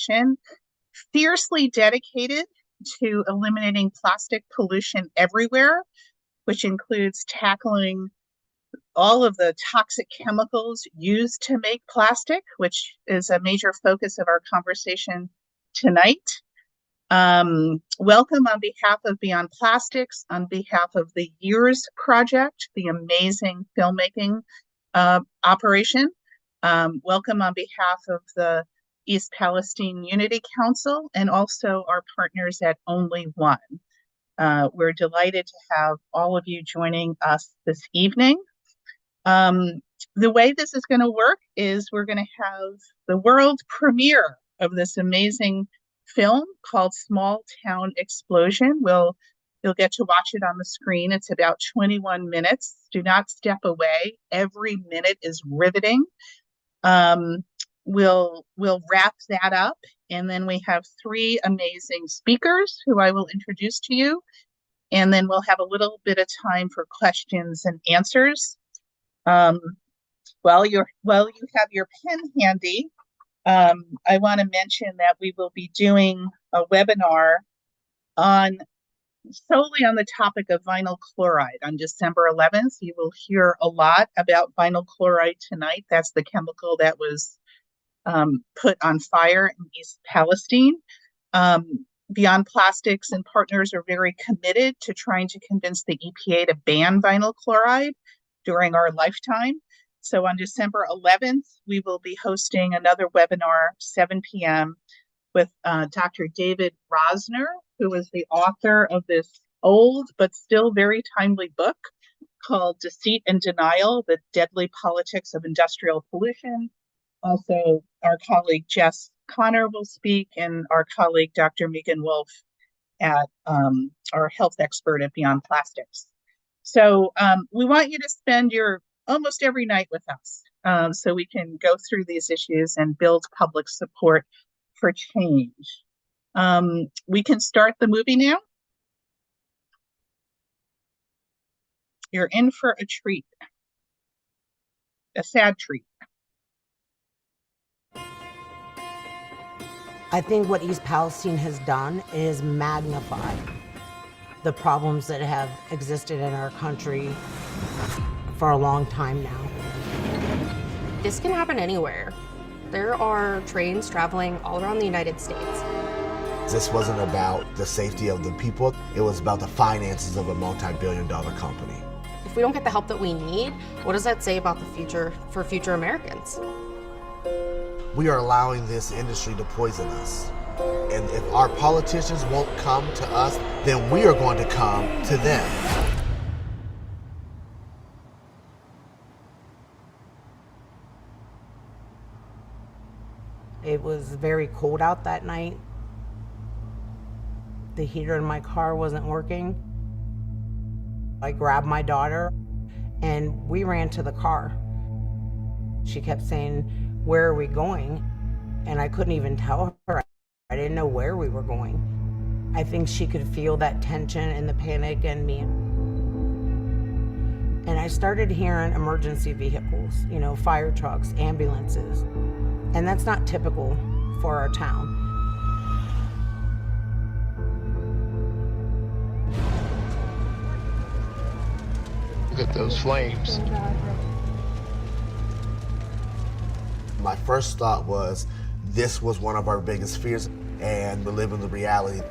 Foundation, fiercely dedicated to eliminating plastic pollution everywhere, which includes tackling all of the toxic chemicals used to make plastic, which is a major focus of our conversation tonight. Welcome on behalf of Beyond Plastics, on behalf of the Years Project, the amazing filmmaking operation. Welcome on behalf of the East Palestine Unity Council and also our partners at OnlyOne. We're delighted to have all of you joining us this evening. The way this is going to work is we're going to have the world premiere of this amazing film called Small Town Explosion. You'll get to watch it on the screen. It's about 21 minutes. Do not step away. Every minute is riveting. We'll wrap that up, and then we have three amazing speakers who I will introduce to you, and then we'll have a little bit of time for questions and answers. While you have your pen handy, I want to mention that we will be doing a webinar solely on the topic of vinyl chloride on December 11th. You will hear a lot about vinyl chloride tonight. That's the chemical that was put on fire in East Palestine. Beyond Plastics and partners are very committed to trying to convince the EPA to ban vinyl chloride during our lifetime. So on December 11th, we will be hosting another webinar, 7 p.m. with Dr. David Rosner, who is the author of this old but still very timely book called Deceit and Denial, The Deadly Politics of Industrial Pollution. Also, our colleague Jess Conard will speak, and our colleague Dr. Megan Wolf, our health expert at Beyond Plastics. So we want you to spend your almost every night with us so we can go through these issues and build public support for change. We can start the movie now. You're in for a treat, a sad treat. I think what East Palestine has done is magnify the problems that have existed in our country for a long time now. This can happen anywhere. There are trains traveling all around the United States. This wasn't about the safety of the people, it was about the finances of a multi-billion-dollar company. If we don't get the help that we need, what does that say about the future for future Americans? We are allowing this industry to poison us. And if our politicians won't come to us, then we are going to come to them. It was very cold out that night. The heater in my car wasn't working. I grabbed my daughter and we ran to the car. She kept saying, "Where are we going?" And I couldn't even tell her. I didn't know where we were going. I think she could feel that tension and the panic in me. And I started hearing emergency vehicles, fire trucks, ambulances. And that's not typical for our town. Look at those flames. My first thought was, this was one of our biggest fears, and we're living the reality.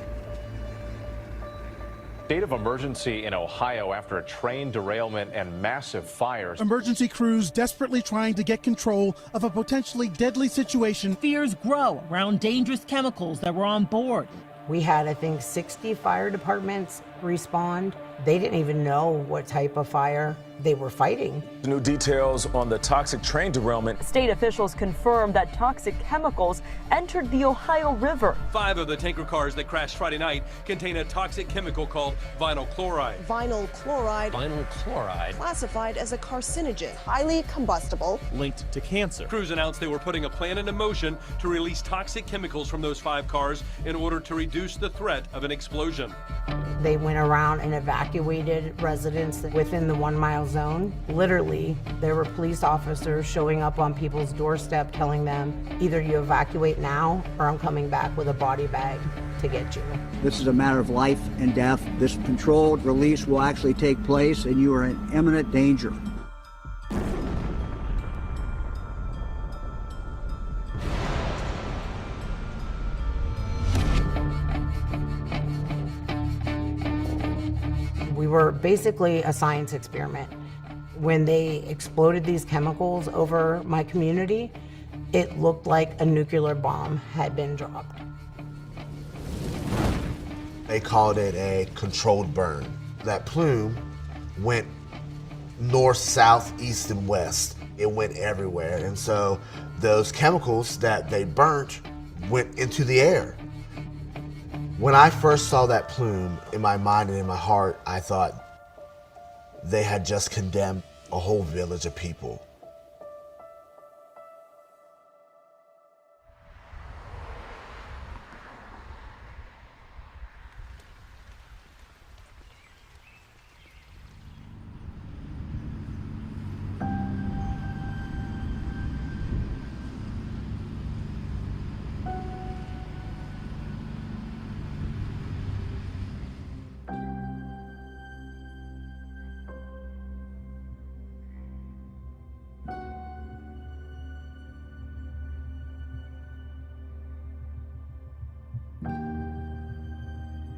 State of emergency in Ohio after a train derailment and massive fires. Emergency crews desperately trying to get control of a potentially deadly situation. Fears grow around dangerous chemicals that were on board. We had, I think, 60 fire departments respond. They didn't even know what type of fire they were fighting. New details on the toxic train derailment. State officials confirmed that toxic chemicals entered the Ohio River. 5 of the tanker cars that crashed Friday night contain a toxic chemical called vinyl chloride. Vinyl chloride. Vinyl chloride. Classified as a carcinogen, highly combustible. Linked to cancer. Crews announced they were putting a plan into motion to release toxic chemicals from those 5 cars in order to reduce the threat of an explosion. They went around and evacuated evacuated residents within the 1 mile zone. Literally, there were police officers showing up on people's doorstep telling them, either you evacuate now or I'm coming back with a body bag to get you. This is a matter of life and death. This controlled release will actually take place and you are in imminent danger. We were basically a science experiment. When they exploded these chemicals over my community, it looked like a nuclear bomb had been dropped. They called it a controlled burn. That plume went north, south, east, and west. It went everywhere. And so those chemicals that they burnt went into the air. When I first saw that plume, in my mind and in my heart, I thought they had just condemned a whole village of people.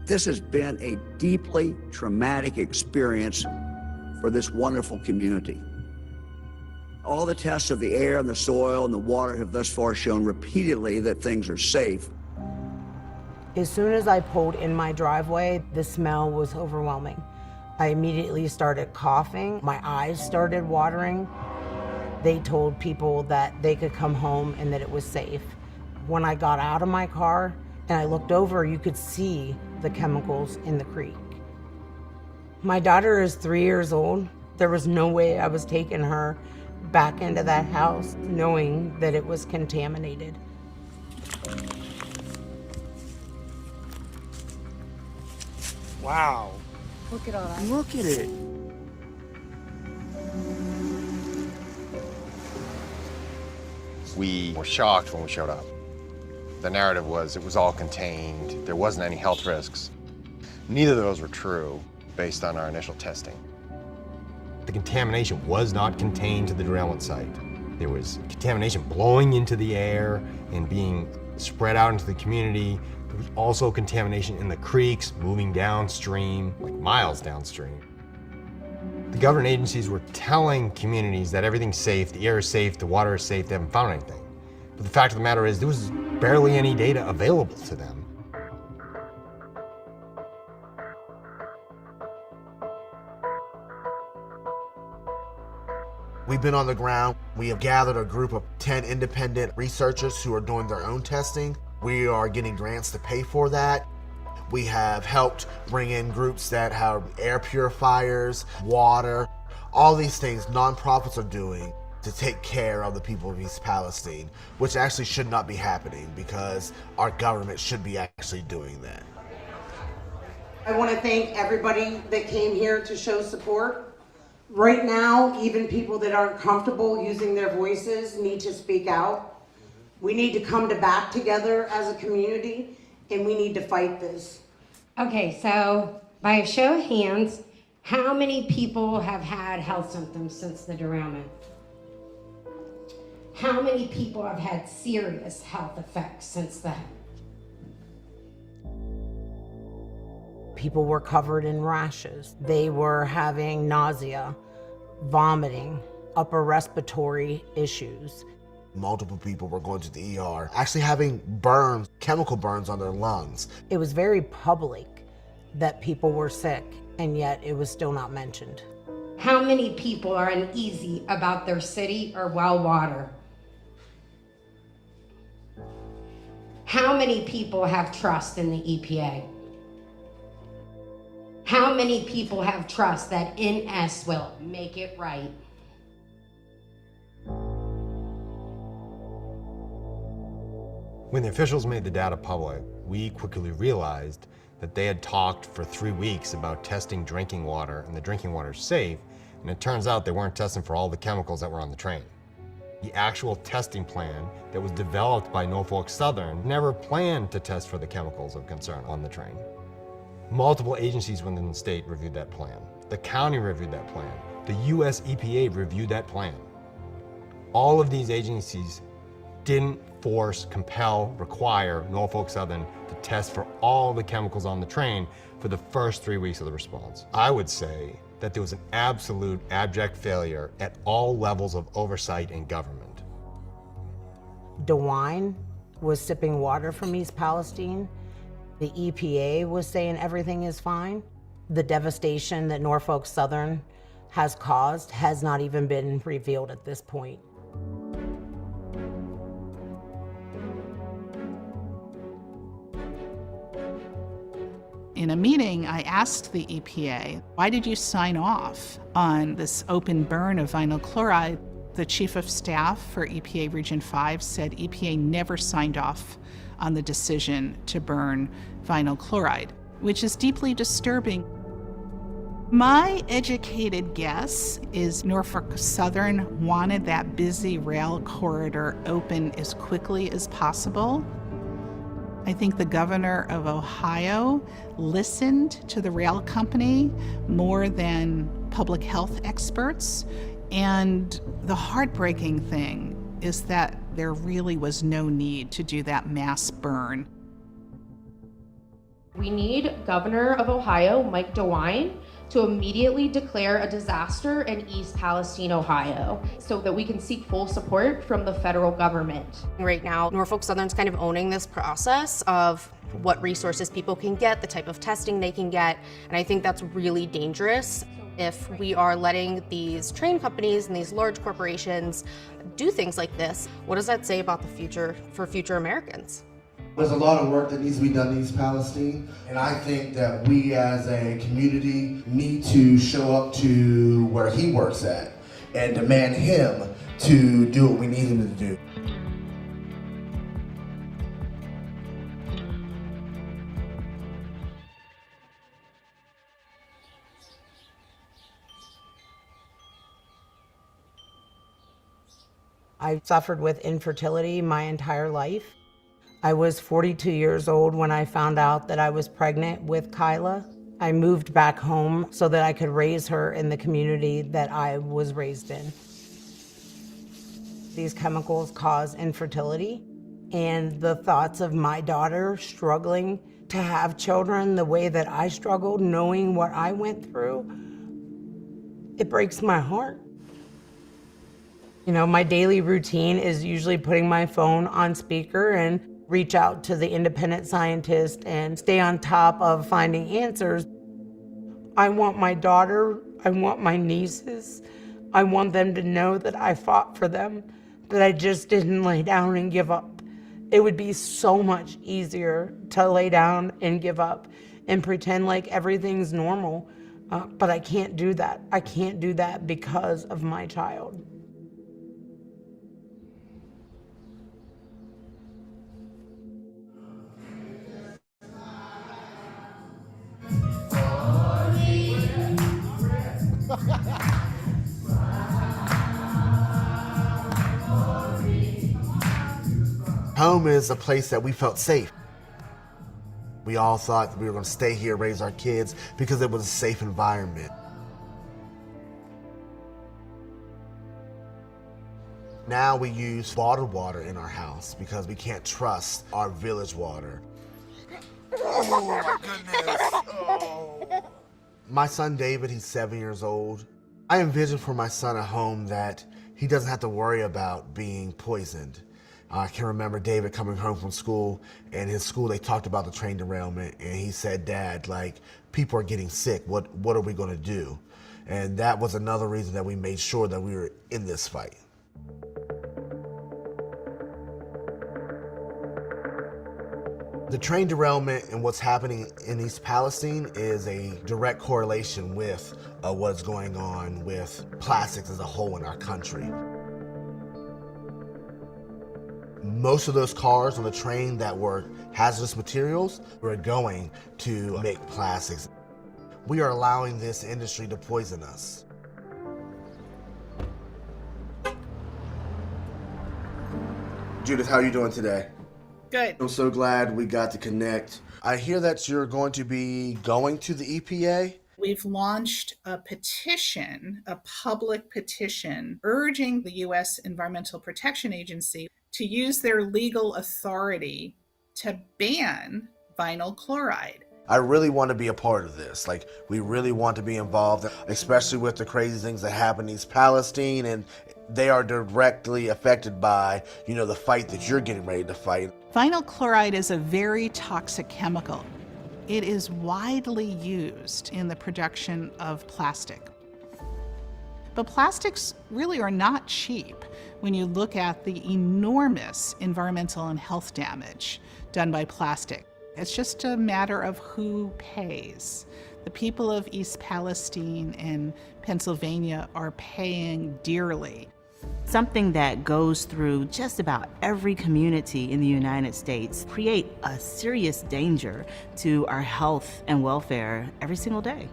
This has been a deeply traumatic experience for this wonderful community. All the tests of the air and the soil and the water have thus far shown repeatedly that things are safe. As soon as I pulled in my driveway, the smell was overwhelming. I immediately started coughing. My eyes started watering. They told people that they could come home and that it was safe. When I got out of my car and I looked over, you could see the chemicals in the creek. My daughter is 3 years old. There was no way I was taking her back into that house knowing that it was contaminated. Wow. Look at all that. Look at it. We were shocked when we showed up. The narrative was it was all contained, there wasn't any health risks. Neither of those were true based on our initial testing. The contamination was not contained to the derailment site. There was contamination blowing into the air and being spread out into the community. There was also contamination in the creeks moving downstream, like miles downstream. The government agencies were telling communities that everything's safe, the air is safe, the water is safe, they haven't found anything. But the fact of the matter is there was barely any data available to them. We've been on the ground. We have gathered a group of 10 independent researchers who are doing their own testing. We are getting grants to pay for that. We have helped bring in groups that have air purifiers, water, all these things nonprofits are doing to take care of the people of East Palestine, which actually should not be happening because our government should be actually doing that. I want to thank everybody that came here to show support. Right now, even people that aren't comfortable using their voices need to speak out. We need to come back together as a community, and we need to fight this. Okay, so by a show of hands, how many people have had health symptoms since the derailment? How many people have had serious health effects since then? People were covered in rashes. They were having nausea, vomiting, upper respiratory issues. Multiple people were going to the ER, actually having burns, chemical burns on their lungs. It was very public that people were sick, and yet it was still not mentioned. How many people are uneasy about their city or well water? How many people have trust in the EPA? How many people have trust that NS will make it right? When the officials made the data public, we quickly realized that they had talked for 3 weeks about testing drinking water and the drinking water is safe, and it turns out they weren't testing for all the chemicals that were on the train. The actual testing plan that was developed by Norfolk Southern never planned to test for the chemicals of concern on the train. Multiple agencies within the state reviewed that plan. The county reviewed that plan. The US EPA reviewed that plan. All of these agencies didn't force, compel, require Norfolk Southern to test for all the chemicals on the train for the first 3 weeks of the response. I would say that there was an absolute abject failure at all levels of oversight in government. DeWine was sipping water from East Palestine. The EPA was saying everything is fine. The devastation that Norfolk Southern has caused has not even been revealed at this point. In a meeting, I asked the EPA, why did you sign off on this open burn of vinyl chloride? The chief of staff for EPA Region 5 said EPA never signed off on the decision to burn vinyl chloride, which is deeply disturbing. My educated guess is Norfolk Southern wanted that busy rail corridor open as quickly as possible. I think the governor of Ohio listened to the rail company more than public health experts. And the heartbreaking thing is that there really was no need to do that mass burn. We need Governor of Ohio, Mike DeWine, to immediately declare a disaster in East Palestine, Ohio, so that we can seek full support from the federal government. Right now, Norfolk Southern's kind of owning this process of what resources people can get, the type of testing they can get, and I think that's really dangerous. If we are letting these train companies and these large corporations do things like this, what does that say about the future for future Americans? There's a lot of work that needs to be done in East Palestine, and I think that we as a community need to show up to where he works at and demand him to do what we need him to do. I suffered with infertility my entire life. I was 42 years old when I found out that I was pregnant with Kyla. I moved back home so that I could raise her in the community that I was raised in. These chemicals cause infertility, and the thoughts of my daughter struggling to have children the way that I struggled, knowing what I went through, it breaks my heart. You know, my daily routine is usually putting my phone on speaker and reach out to the independent scientist and stay on top of finding answers. I want my daughter, I want my nieces, I want them to know that I fought for them, that I just didn't lay down and give up. It would be so much easier to lay down and give up and pretend like everything's normal, but I can't do that. I can't do that because of my child. Home is a place that we felt safe. We all thought that we were going to stay here, raise our kids, because it was a safe environment. Now we use bottled water in our house because we can't trust our village water. Oh my goodness. Oh. My son David, he's 7 years old. I envision for my son a home that he doesn't have to worry about being poisoned. I can remember David coming home from school, and his school, they talked about the train derailment, and he said, Dad, like, people are getting sick. What are we gonna do? And that was another reason that we made sure that we were in this fight. The train derailment and what's happening in East Palestine is a direct correlation with what's going on with plastics as a whole in our country. Most of those cars on the train that were hazardous materials, we're going to make plastics. We are allowing this industry to poison us. Judith, how are you doing today? Good. I'm so glad we got to connect. I hear that you're going to be going to the EPA. We've launched a petition, a public petition, urging the US Environmental Protection Agency to use their legal authority to ban vinyl chloride. I really want to be a part of this. Like, we really want to be involved, especially with the crazy things that happen in East Palestine, and they are directly affected by, the fight that you're getting ready to fight. Vinyl chloride is a very toxic chemical. It is widely used in the production of plastic. But plastics really are not cheap when you look at the enormous environmental and health damage done by plastic. It's just a matter of who pays. The people of East Palestine and Pennsylvania are paying dearly. Something that goes through just about every community in the United States, create a serious danger to our health and welfare every single day.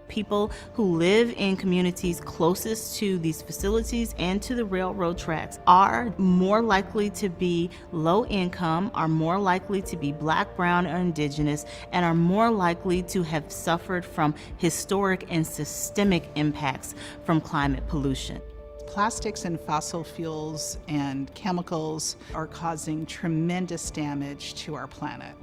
People who live in communities closest to these facilities and to the railroad tracks are more likely to be low income, are more likely to be Black, brown, or indigenous, and are more likely to have suffered from historic and systemic impacts from climate pollution. Plastics and fossil fuels and chemicals are causing tremendous damage to our planet.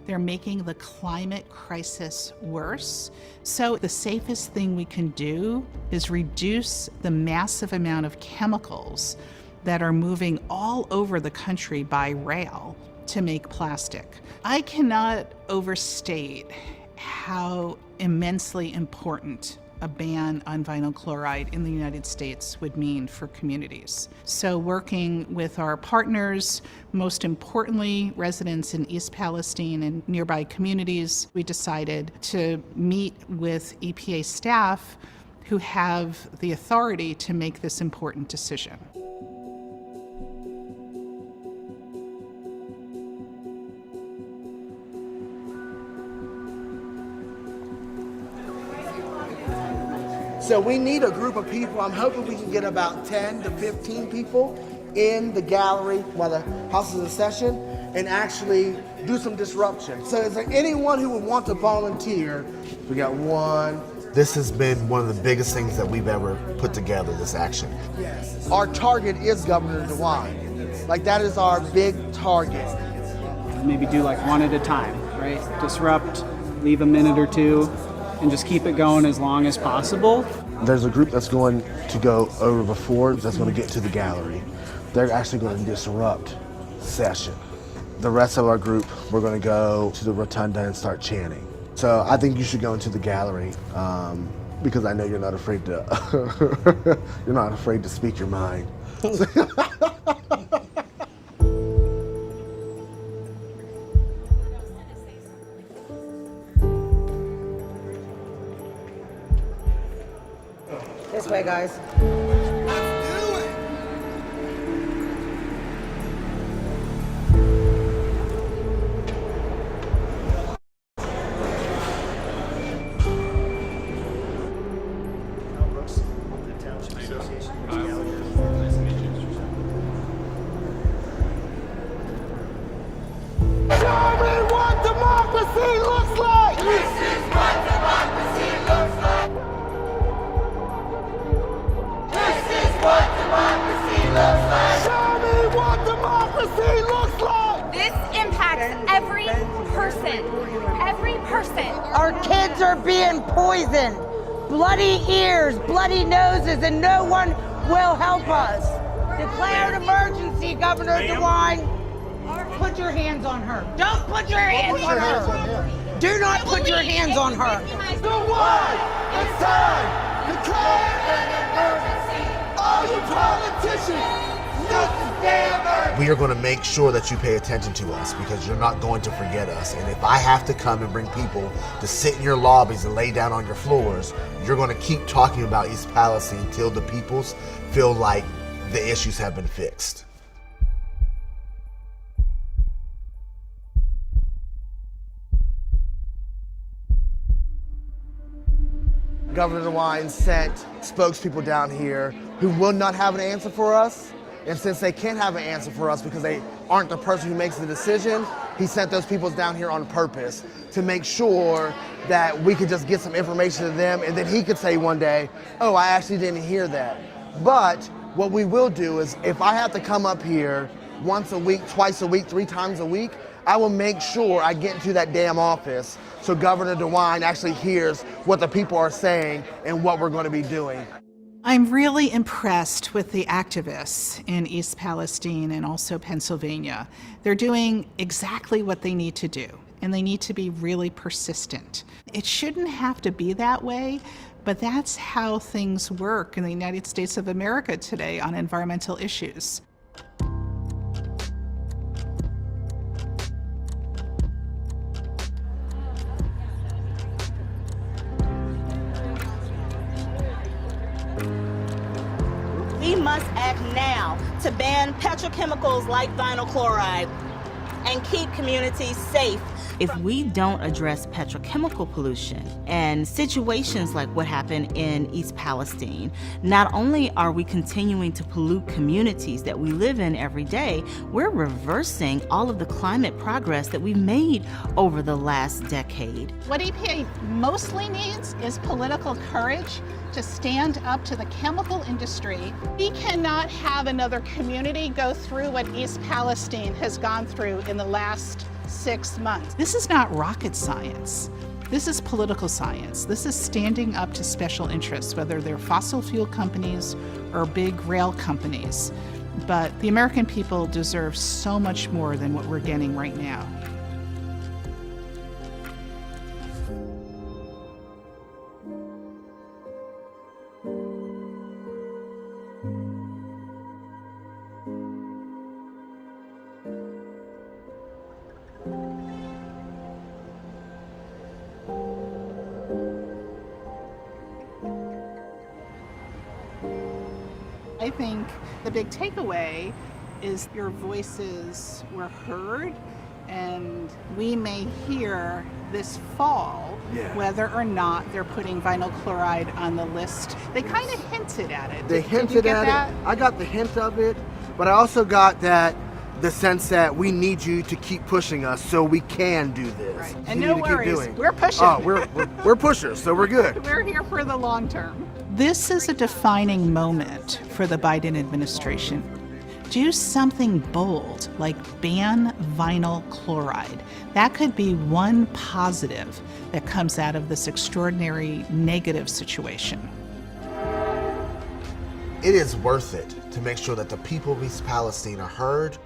They're making the climate crisis worse. So the safest thing we can do is reduce the massive amount of chemicals that are moving all over the country by rail to make plastic. I cannot overstate how immensely important a ban on vinyl chloride in the United States would mean for communities. So working with our partners, most importantly, residents in East Palestine and nearby communities, we decided to meet with EPA staff who have the authority to make this important decision. So we need a group of people. I'm hoping we can get about 10 to 15 people in the gallery while the house is in session and actually do some disruption. So is there anyone who would want to volunteer? We got one. This has been one of the biggest things that we've ever put together, this action. Yes. Our target is Governor DeWine. Like, that is our big target. Maybe do like one at a time, right? Disrupt, leave a minute or two, and just keep it going as long as possible. There's a group that's going to go over before, that's going to get to the gallery. They're actually going to disrupt session. The rest of our group, we're going to go to the rotunda and start chanting. So I think you should go into the gallery because I know you're not afraid to you're not afraid to speak your mind. This way, guys. Our kids are being poisoned. Bloody ears, bloody noses, and no one will help us. Declare an emergency, Governor DeWine. Put your hands on her. Don't put your hands on her. Do not put your hands on her. DeWine, it's time. Declare an emergency. All you politicians. We are going to make sure that you pay attention to us because you're not going to forget us. And if I have to come and bring people to sit in your lobbies and lay down on your floors, you're going to keep talking about East Palestine until the peoples feel like the issues have been fixed. Governor DeWine sent spokespeople down here who will not have an answer for us. And since they can't have an answer for us because they aren't the person who makes the decision, he sent those people down here on purpose to make sure that we could just get some information to them, and then he could say one day, oh, I actually didn't hear that. But what we will do is if I have to come up here once a week, twice a week, 3 times a week, I will make sure I get into that damn office so Governor DeWine actually hears what the people are saying and what we're going to be doing. I'm really impressed with the activists in East Palestine and also Pennsylvania. They're doing exactly what they need to do, and they need to be really persistent. It shouldn't have to be that way, but that's how things work in the United States of America today on environmental issues. We must act now to ban petrochemicals like vinyl chloride and keep communities safe. If we don't address petrochemical pollution and situations like what happened in East Palestine, not only are we continuing to pollute communities that we live in every day, we're reversing all of the climate progress that we've made over the last decade. What EPA mostly needs is political courage to stand up to the chemical industry. We cannot have another community go through what East Palestine has gone through in the last 6 months. This is not rocket science. This is political science. This is standing up to special interests, whether they're fossil fuel companies or big rail companies. But the American people deserve so much more than what we're getting right now. I think the big takeaway is your voices were heard, and we may hear this fall whether or not they're putting vinyl chloride on the list. They kind of hinted at it. They Did you hinted get at that? it. I got the hint of it, but I also got the sense that we need you to keep pushing us so we can do this. Right. You And need no to keep worries, doing. we're pushing. Oh, we're pushers, so we're good. We're here for the long term. This is a defining moment for the Biden administration. Do something bold, like ban vinyl chloride. That could be one positive that comes out of this extraordinary negative situation. It is worth it to make sure that the people of East Palestine are heard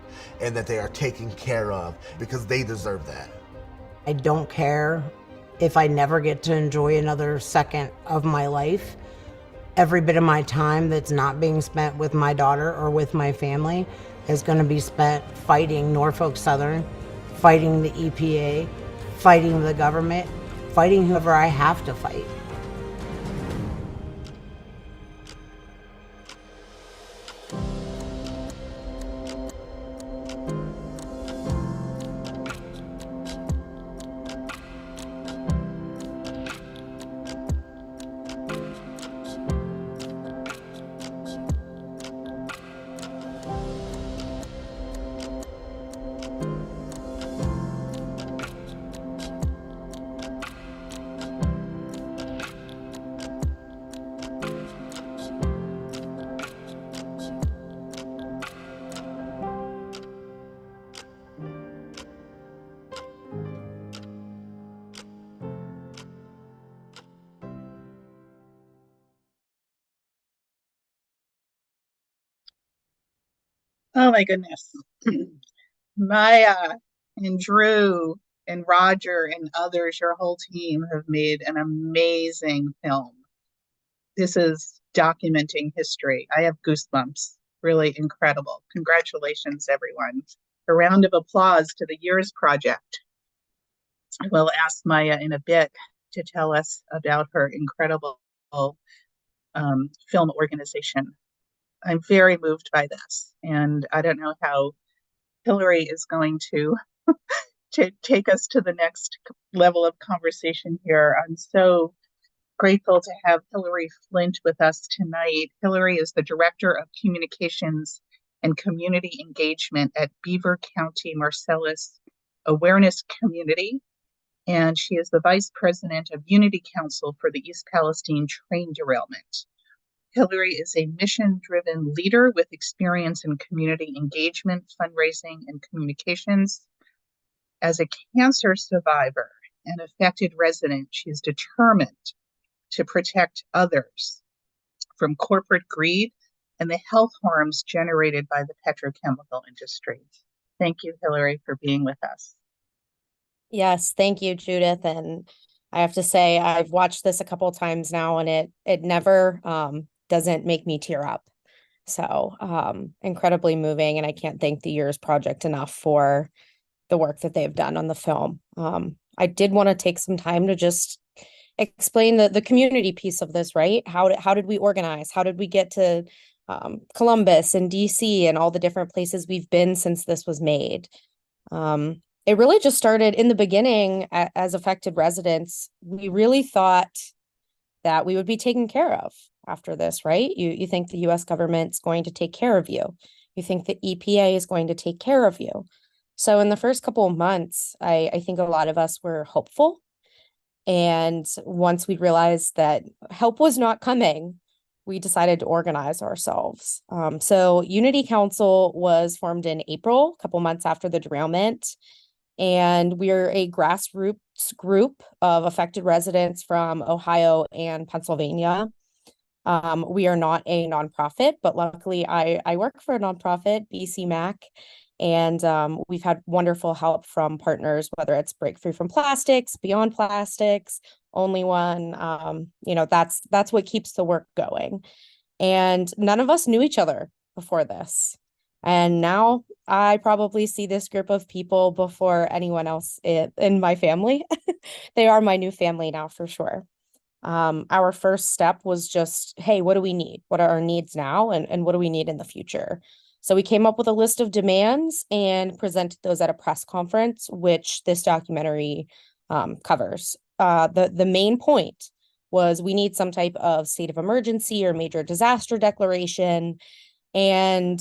and that they are taken care of, because they deserve that. I don't care if I never get to enjoy another second of my life. Every bit of my time that's not being spent with my daughter or with my family is going to be spent fighting Norfolk Southern, fighting the EPA, fighting the government, fighting whoever I have to fight. Oh my goodness. Maya and Drew and Roger and others, your whole team have made an amazing film. This is documenting history. I have goosebumps. Really incredible. Congratulations, everyone. A round of applause to the Years Project. I will ask Maya in a bit to tell us about her incredible film organization. I'm very moved by this, and I don't know how Hilary is going to take us to the next level of conversation here. I'm so Grateful to have Hilary Flint with us tonight. Hilary is the Director of Communications and Community Engagement at Beaver County Marcellus Awareness Community, and she is the Vice President of Unity Council for the East Palestine train derailment. Hilary is a mission-driven leader with experience in community engagement, fundraising, and communications. As a cancer survivor and affected resident, she is determined to protect others from corporate greed and the health harms generated by the petrochemical industry. Thank you, Hilary, for being with us. Yes, thank you, Judith. And I have to say, I've watched this a couple of times now, and it never doesn't make me tear up. So incredibly moving, and I can't thank the Years Project enough for the work that they've done on the film. I did want to take some time to just explain the community piece of this, right? How did we organize? How did we get to Columbus and DC and all the different places we've been since this was made? It really just started in the beginning as affected residents. We really thought that we would be taken care of after this, right? You think the US government's going to take care of you. You think the EPA is going to take care of you. So in the first couple of months, I think a lot of us were hopeful. And once we realized that help was not coming, we decided to organize ourselves. So Unity Council was formed in April, a couple months after the derailment. And we're a grassroots group of affected residents from Ohio and Pennsylvania. We are not a nonprofit, but luckily I work for a nonprofit, BCMAC, and we've had wonderful help from partners, whether it's Breakthrough from Plastics, Beyond Plastics, OnlyOne. That's what keeps the work going. And none of us knew each other before this. And now I probably see this group of people before anyone else in my family. They are my new family now for sure. Our first step was just, hey, what do we need? What are our needs now? And what do we need in the future? So we came up with a list of demands and presented those at a press conference, which this documentary covers. The main point was we need some type of state of emergency or major disaster declaration. And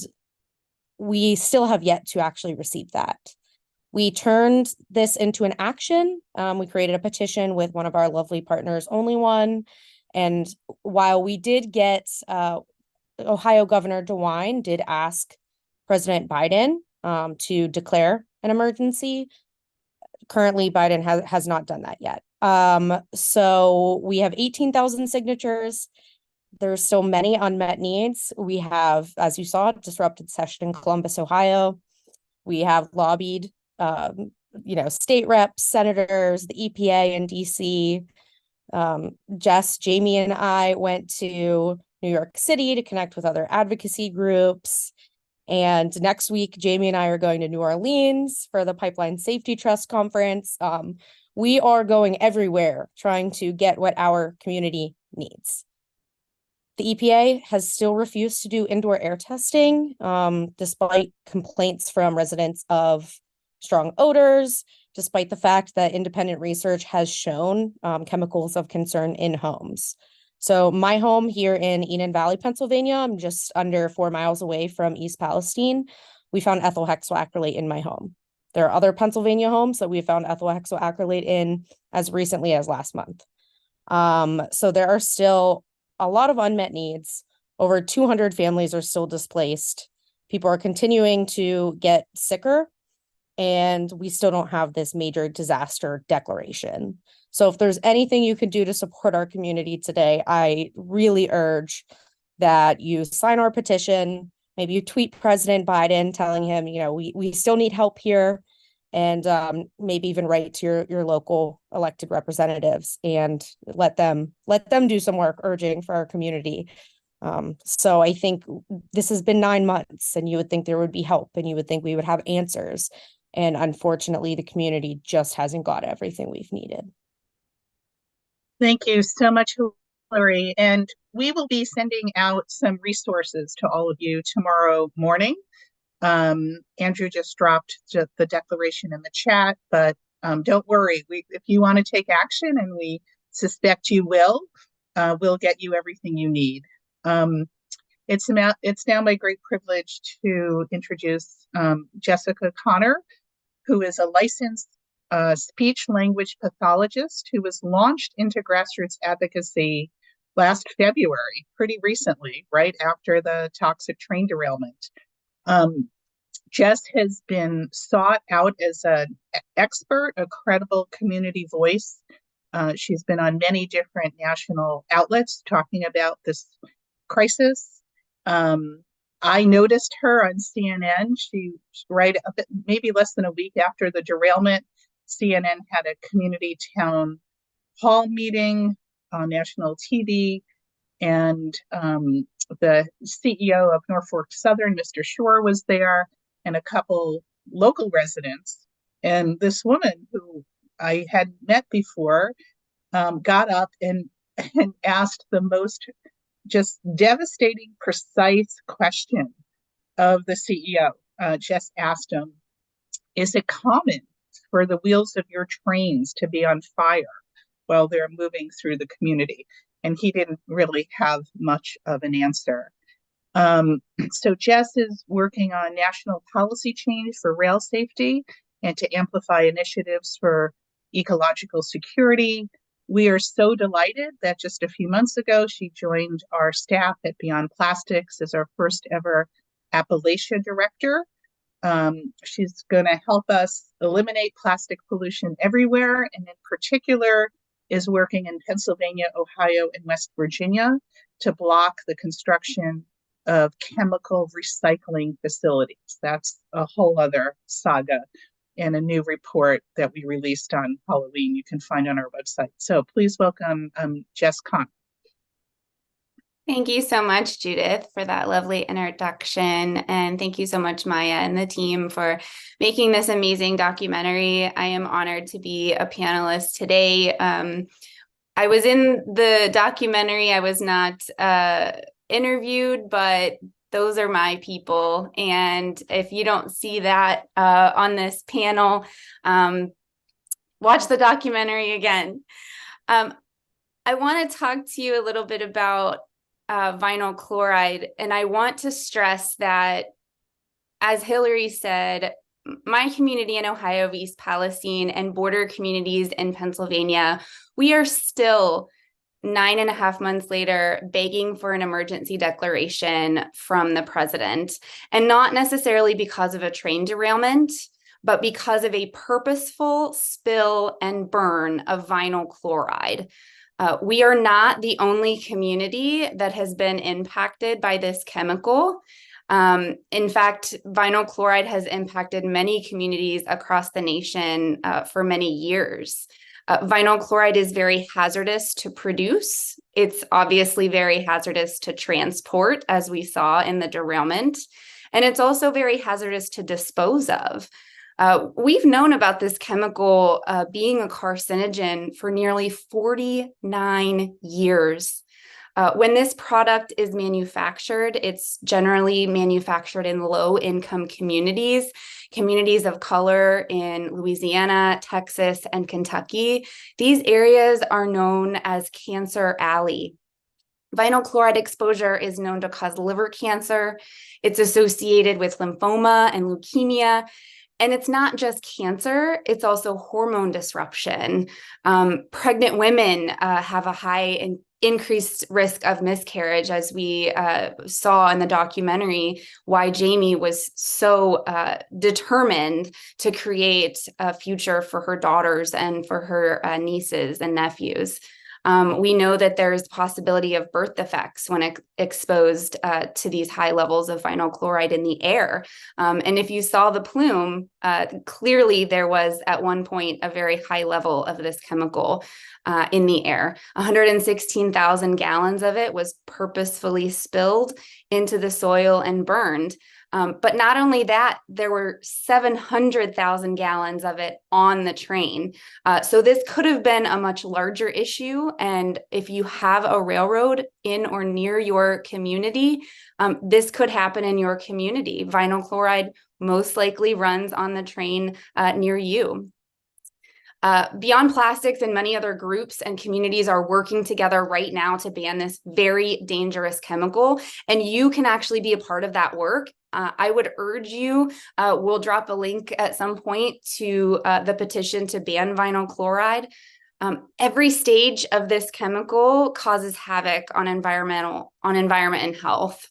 we still have yet to actually receive that. We turned this into an action. We created a petition with one of our lovely partners, OnlyOne. And while we did get Ohio Governor DeWine did ask President Biden to declare an emergency. Currently, Biden has not done that yet. So we have 18,000 signatures. There's still many unmet needs. We have, as you saw, disrupted session in Columbus, Ohio. We have lobbied, state reps, senators, the EPA in DC. Jess, Jamie, and I went to New York City to connect with other advocacy groups. And next week, Jamie and I are going to New Orleans for the Pipeline Safety Trust Conference. We are going everywhere trying to get what our community needs. The EPA has still refused to do indoor air testing, despite complaints from residents of strong odors, despite the fact that independent research has shown chemicals of concern in homes. So my home here in Eden Valley, Pennsylvania, I'm just under 4 miles away from East Palestine. We found ethyl hexoacrylate in my home. There are other Pennsylvania homes that we found ethyl hexoacrylate in as recently as last month. So there are still a lot of unmet needs. Over 200 families are still displaced. People are continuing to get sicker, and we still don't have this major disaster declaration. So if there's anything you can do to support our community today, I really urge that you sign our petition. Maybe you tweet President Biden telling him, we still need help here, and maybe even write to your local elected representatives and let them do some work urging for our community. So I think this has been 9 months, and you would think there would be help, and you would think we would have answers. And unfortunately, the community just hasn't got everything we've needed. Thank you so much, Hilary. And we will be sending out some resources to all of you tomorrow morning. Andrew just dropped the declaration in the chat, but don't worry. If you want to take action and we suspect you will. We'll get you everything you need. It's now my great privilege to introduce Jessica Conard, who is a licensed speech language pathologist who was launched into grassroots advocacy last February, pretty recently, right after the toxic train derailment. Jess has been sought out as an expert, a credible community voice. She's been on many different national outlets talking about this crisis. I noticed her on CNN. Maybe less than a week after the derailment, CNN had a community town hall meeting on national TV, and the CEO of Norfolk Southern, Mr. Shore, was there, and a couple local residents. And this woman, who I had met before, got up and asked the most just devastating, precise question of the CEO. Just asked him, is it common for the wheels of your trains to be on fire while they're moving through the community? And he didn't really have much of an answer. So Jess is working on national policy change for rail safety and to amplify initiatives for ecological security. We are so delighted that just a few months ago, she joined our staff at Beyond Plastics as our first ever Appalachia Director. She's going to help us eliminate plastic pollution everywhere, and in particular is working in Pennsylvania, Ohio, and West Virginia to block the construction of chemical recycling facilities. That's a whole other saga, and a new report that we released on Halloween you can find on our website. So please welcome Jess Conard. Thank you so much, Judith, for that lovely introduction. And thank you so much, Maya and the team, for making this amazing documentary. I am honored to be a panelist today. I was in the documentary. I was not interviewed, but those are my people. And if you don't see that on this panel, watch the documentary again. I want to talk to you a little bit about vinyl chloride. And I want to stress that, as Hilary said, my community in Ohio of East Palestine and border communities in Pennsylvania, we are still 9.5 months later begging for an emergency declaration from the president, and not necessarily because of a train derailment, but because of a purposeful spill and burn of vinyl chloride. We are not the only community that has been impacted by this chemical. In fact, vinyl chloride has impacted many communities across the nation for many years. Vinyl chloride is very hazardous to produce. It's obviously very hazardous to transport, as we saw in the derailment. And it's also very hazardous to dispose of. We've known about this chemical being a carcinogen for nearly 49 years. When this product is manufactured, it's generally manufactured in low-income communities, communities of color in Louisiana, Texas, and Kentucky. These areas are known as Cancer Alley. Vinyl chloride exposure is known to cause liver cancer. It's associated with lymphoma and leukemia. And it's not just cancer, it's also hormone disruption. Pregnant women have a high and increased risk of miscarriage, as we saw in the documentary, why Jamie was so determined to create a future for her daughters and for her nieces and nephews. We know that there is possibility of birth defects when exposed to these high levels of vinyl chloride in the air. And if you saw the plume, clearly there was at one point a very high level of this chemical in the air. 116,000 gallons of it was purposefully spilled into the soil and burned. But not only that, there were 700,000 gallons of it on the train. So this could have been a much larger issue. And if you have a railroad in or near your community, this could happen in your community. Vinyl chloride most likely runs on the train near you. Beyond Plastics and many other groups and communities are working together right now to ban this very dangerous chemical, and you can actually be a part of that work. I would urge you, we'll drop a link at some point to the petition to ban vinyl chloride. Every stage of this chemical causes havoc on environment and health.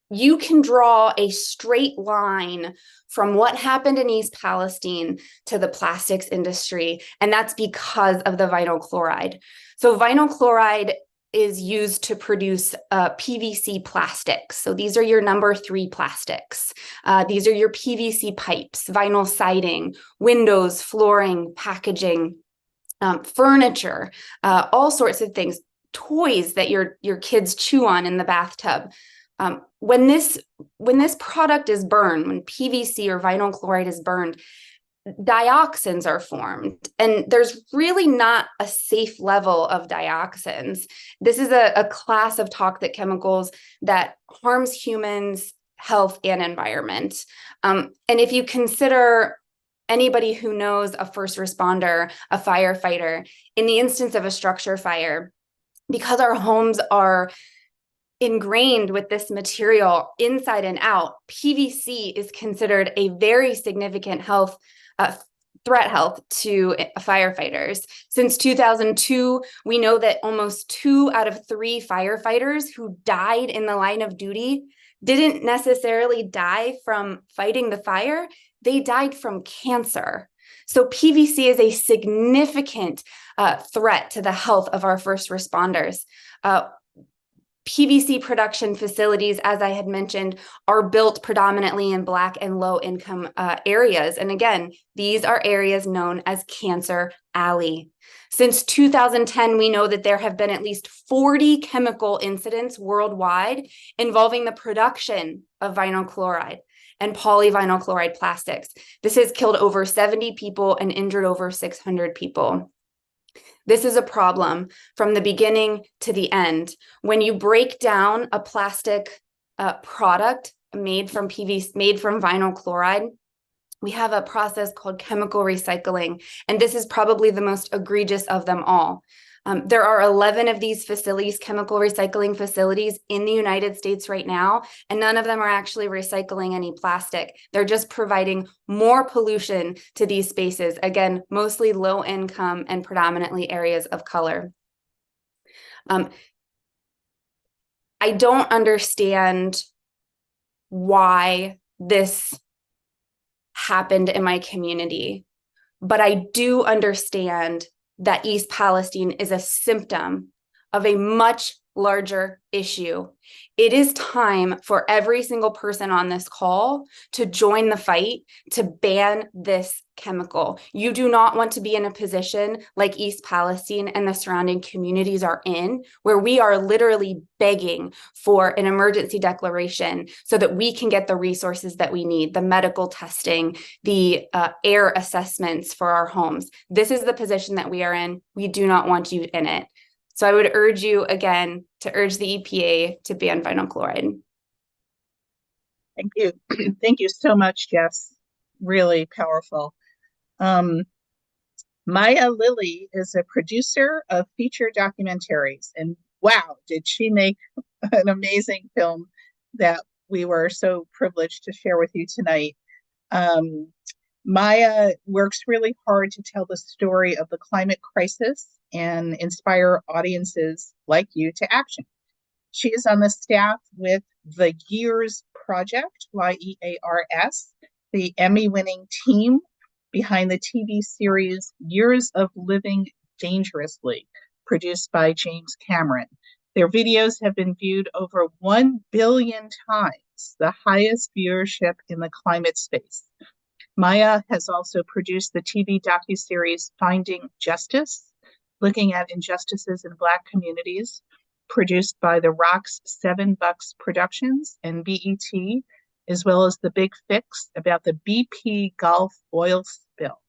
You can draw a straight line from what happened in East Palestine to the plastics industry, and that's because of the vinyl chloride. So vinyl chloride is used to produce PVC plastics. So these are your number 3 plastics. These are your PVC pipes, vinyl siding, windows, flooring, packaging, furniture, all sorts of things, toys that your kids chew on in the bathtub. When this product is burned, when PVC or vinyl chloride is burned, dioxins are formed, and there's really not a safe level of dioxins. This is a class of toxic chemicals that harms humans, health, and environment. And if you consider anybody who knows a first responder, a firefighter, in the instance of a structure fire, because our homes are ingrained with this material inside and out, PVC is considered a very significant threat to firefighters. Since 2002, we know that almost 2 out of 3 firefighters who died in the line of duty didn't necessarily die from fighting the fire, they died from cancer. So PVC is a significant threat to the health of our first responders. PVC production facilities, as I had mentioned, are built predominantly in Black and low-income areas. And again, these are areas known as Cancer Alley. Since 2010, we know that there have been at least 40 chemical incidents worldwide involving the production of vinyl chloride and polyvinyl chloride plastics. This has killed over 70 people and injured over 600 people. This is a problem from the beginning to the end. When you break down a plastic product made from vinyl chloride, we have a process called chemical recycling, and this is probably the most egregious of them all. There are 11 of these facilities, chemical recycling facilities in the United States right now, and none of them are actually recycling any plastic. They're just providing more pollution to these spaces. Again, mostly low income and predominantly areas of color. I don't understand why this happened in my community, but I do understand that East Palestine is a symptom of a much larger issue. It is time for every single person on this call to join the fight to ban this chemical. You do not want to be in a position like East Palestine and the surrounding communities are in, where we are literally begging for an emergency declaration so that we can get the resources that we need, the medical testing, the air assessments for our homes. This is the position that we are in. We do not want you in it. So I would urge you again to urge the EPA to ban vinyl chloride. Thank you. Thank you so much, Jess. Really powerful. Maya Lilly is a producer of feature documentaries, and wow, did she make an amazing film that we were so privileged to share with you tonight. Maya works really hard to tell the story of the climate crisis and inspire audiences like you to action. She is on the staff with the YEARS Project, Y-E-A-R-S, the Emmy-winning team behind the TV series Years of Living Dangerously, produced by James Cameron. Their videos have been viewed over 1 billion times, the highest viewership in the climate space. Maya has also produced the TV docuseries Finding Justice, looking at injustices in Black communities, produced by the Rock's 7 Bucks Productions and BET, as well as The Big Fix about the BP Gulf oil spill.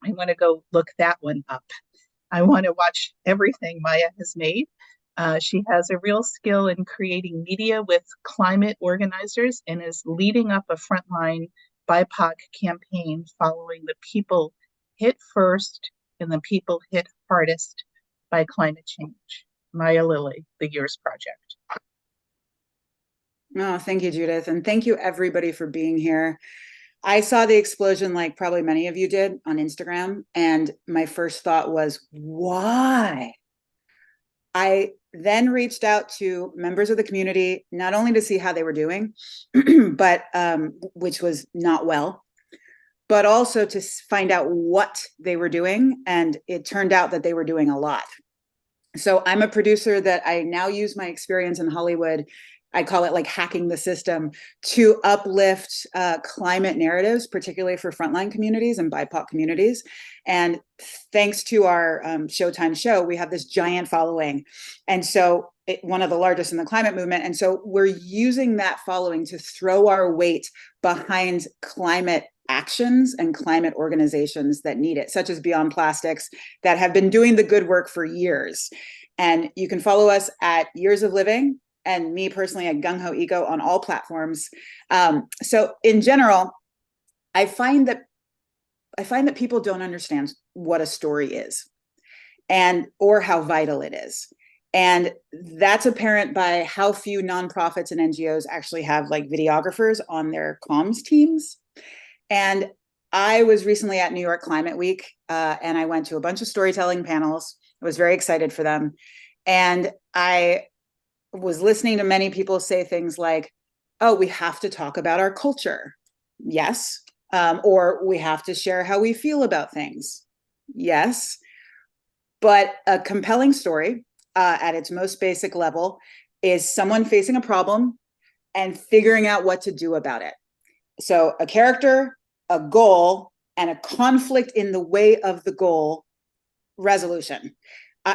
I want to go look that one up. I want to watch everything Maya has made. She has a real skill in creating media with climate organizers and is leading up a frontline BIPOC campaign following the People hit first and the people hit hardest by climate change. Maya Lilly, the Years Project. Oh, thank you, Judith. And thank you everybody for being here. I saw the explosion like probably many of you did on Instagram. And my first thought was, why? I then reached out to members of the community, not only to see how they were doing, but which was not well, but also to find out what they were doing. And it turned out that they were doing a lot. So I'm a producer that I now use my experience in Hollywood. I call it like hacking the system to uplift climate narratives, particularly for frontline communities and BIPOC communities. And thanks to our Showtime show, we have this giant following. And so one of the largest in the climate movement. And so we're using that following to throw our weight behind climate actions and climate organizations that need it, such as Beyond Plastics, that have been doing the good work for years. And you can follow us at Years of Living, and me personally at Gung Ho Eco on all platforms. So in general, I find that people don't understand what a story is or how vital it is. And that's apparent by how few nonprofits and NGOs actually have like videographers on their comms teams. And I was recently at New York Climate Week, and I went to a bunch of storytelling panels. I was very excited for them. And I was listening to many people say things like, oh, we have to talk about our culture. Yes. Or we have to share how we feel about things. Yes. But a compelling story at its most basic level is someone facing a problem and figuring out what to do about it. So a character, a goal, and a conflict in the way of the goal resolution.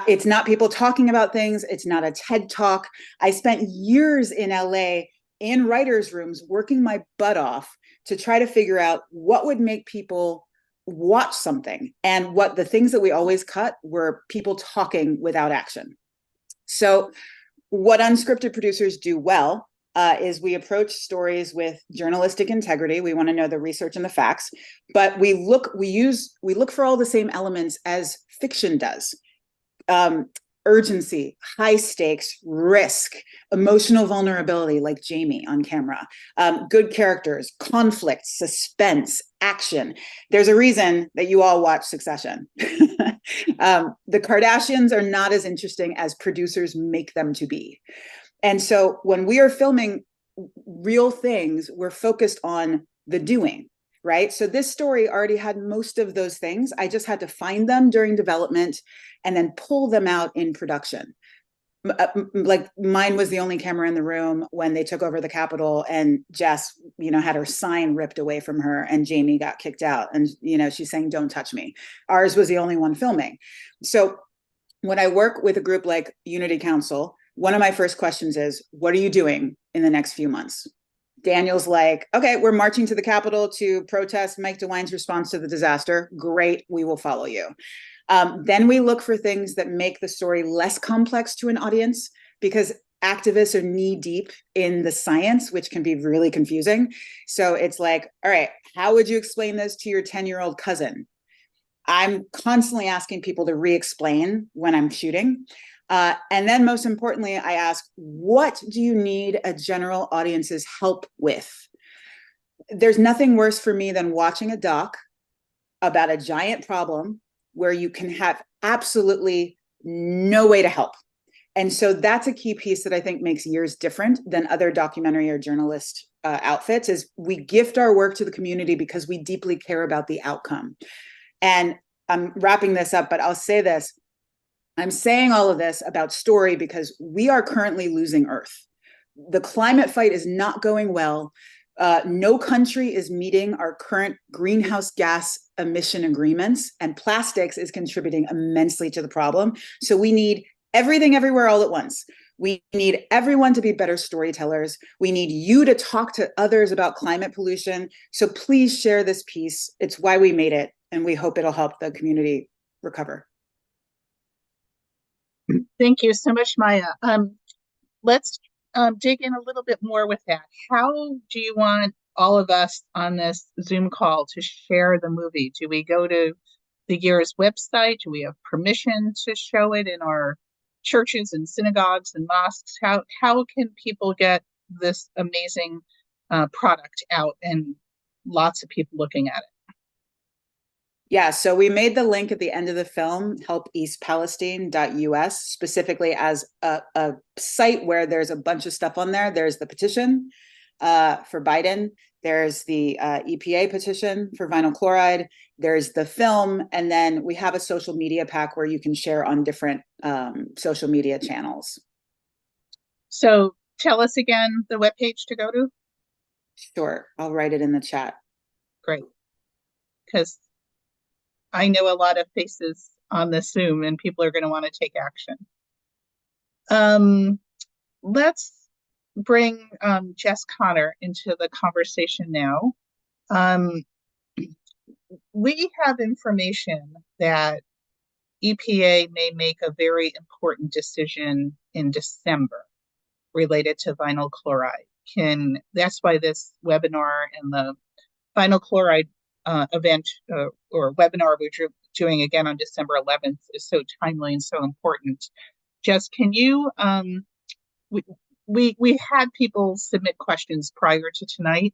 It's not people talking about things. It's not a TED Talk. I spent years in LA in writers' rooms working my butt off to try to figure out what would make people watch something. And what the things that we always cut were people talking without action. So what unscripted producers do well is we approach stories with journalistic integrity. We want to know the research and the facts, but we look for all the same elements as fiction does. Urgency, high stakes, risk, emotional vulnerability, like Jamie on camera, good characters, conflict, suspense, action. There's a reason that you all watch Succession. The Kardashians are not as interesting as producers make them to be. And so when we are filming real things, we're focused on the doing. Right? So this story already had most of those things. I just had to find them during development and then pull them out in production. Like mine was the only camera in the room when they took over the Capitol, and Jess, had her sign ripped away from her, and Jamie got kicked out. And, she's saying, "Don't touch me." Ours was the only one filming. So when I work with a group like Unity Council, one of my first questions is, what are you doing in the next few months? Daniel's like, okay, we're marching to the Capitol to protest Mike DeWine's response to the disaster. Great, we will follow you. Then we look for things that make the story less complex to an audience, because activists are knee deep in the science, which can be really confusing. So it's like, all right, how would you explain this to your 10-year-old cousin? I'm constantly asking people to re-explain when I'm shooting. And then most importantly, I ask, what do you need a general audience's help with? There's nothing worse for me than watching a doc about a giant problem where you can have absolutely no way to help. And so that's a key piece that I think makes Years different than other documentary or journalist outfits, is we gift our work to the community because we deeply care about the outcome. And I'm wrapping this up, but I'll say this. I'm saying all of this about story because we are currently losing Earth. The climate fight is not going well. No country is meeting our current greenhouse gas emission agreements, and plastics is contributing immensely to the problem. So we need everything everywhere all at once. We need everyone to be better storytellers. We need you to talk to others about climate pollution. So please share this piece. It's why we made it, and we hope it'll help the community recover. Thank you so much, Maya. Let's dig in a little bit more with that. How do you want all of us on this Zoom call to share the movie? Do we go to the year's website? Do we have permission to show it in our churches and synagogues and mosques? How can people get this amazing product out and lots of people looking at it? Yeah, so we made the link at the end of the film, helpeastpalestine.us, specifically as a site where there's a bunch of stuff on there. There's the petition for Biden. There's the EPA petition for vinyl chloride. There's the film. And then we have a social media pack where you can share on different social media channels. So tell us again the webpage to go to. Sure, I'll write it in the chat. Great. Because I know a lot of faces on the Zoom and people are going to want to take action. Let's bring Jess Conard into the conversation now. We have information that EPA may make a very important decision in December related to vinyl chloride. That's why this webinar and the vinyl chloride event or webinar we're doing again on December 11th is so timely and so important. Jess, can you, we had people submit questions prior to tonight,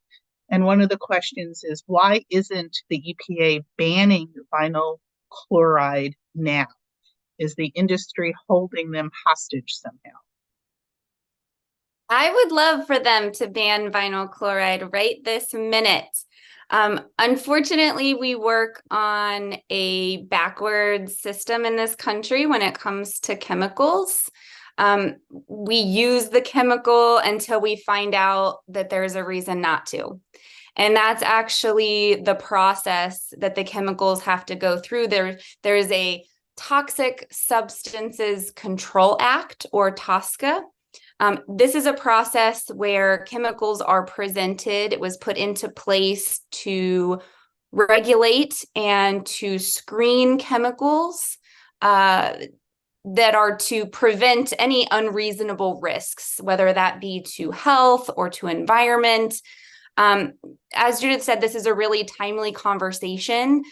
and one of the questions is, why isn't the EPA banning vinyl chloride now? Is the industry holding them hostage somehow? I would love for them to ban vinyl chloride right this minute. Unfortunately, we work on a backwards system in this country when it comes to chemicals. We use the chemical until we find out that there's a reason not to. And that's actually the process that the chemicals have to go through. There's a Toxic Substances Control Act, or TSCA. This is a process where chemicals are presented. It was put into place to regulate and to screen chemicals that are to prevent any unreasonable risks, whether that be to health or to environment. As Judith said, this is a really timely conversation.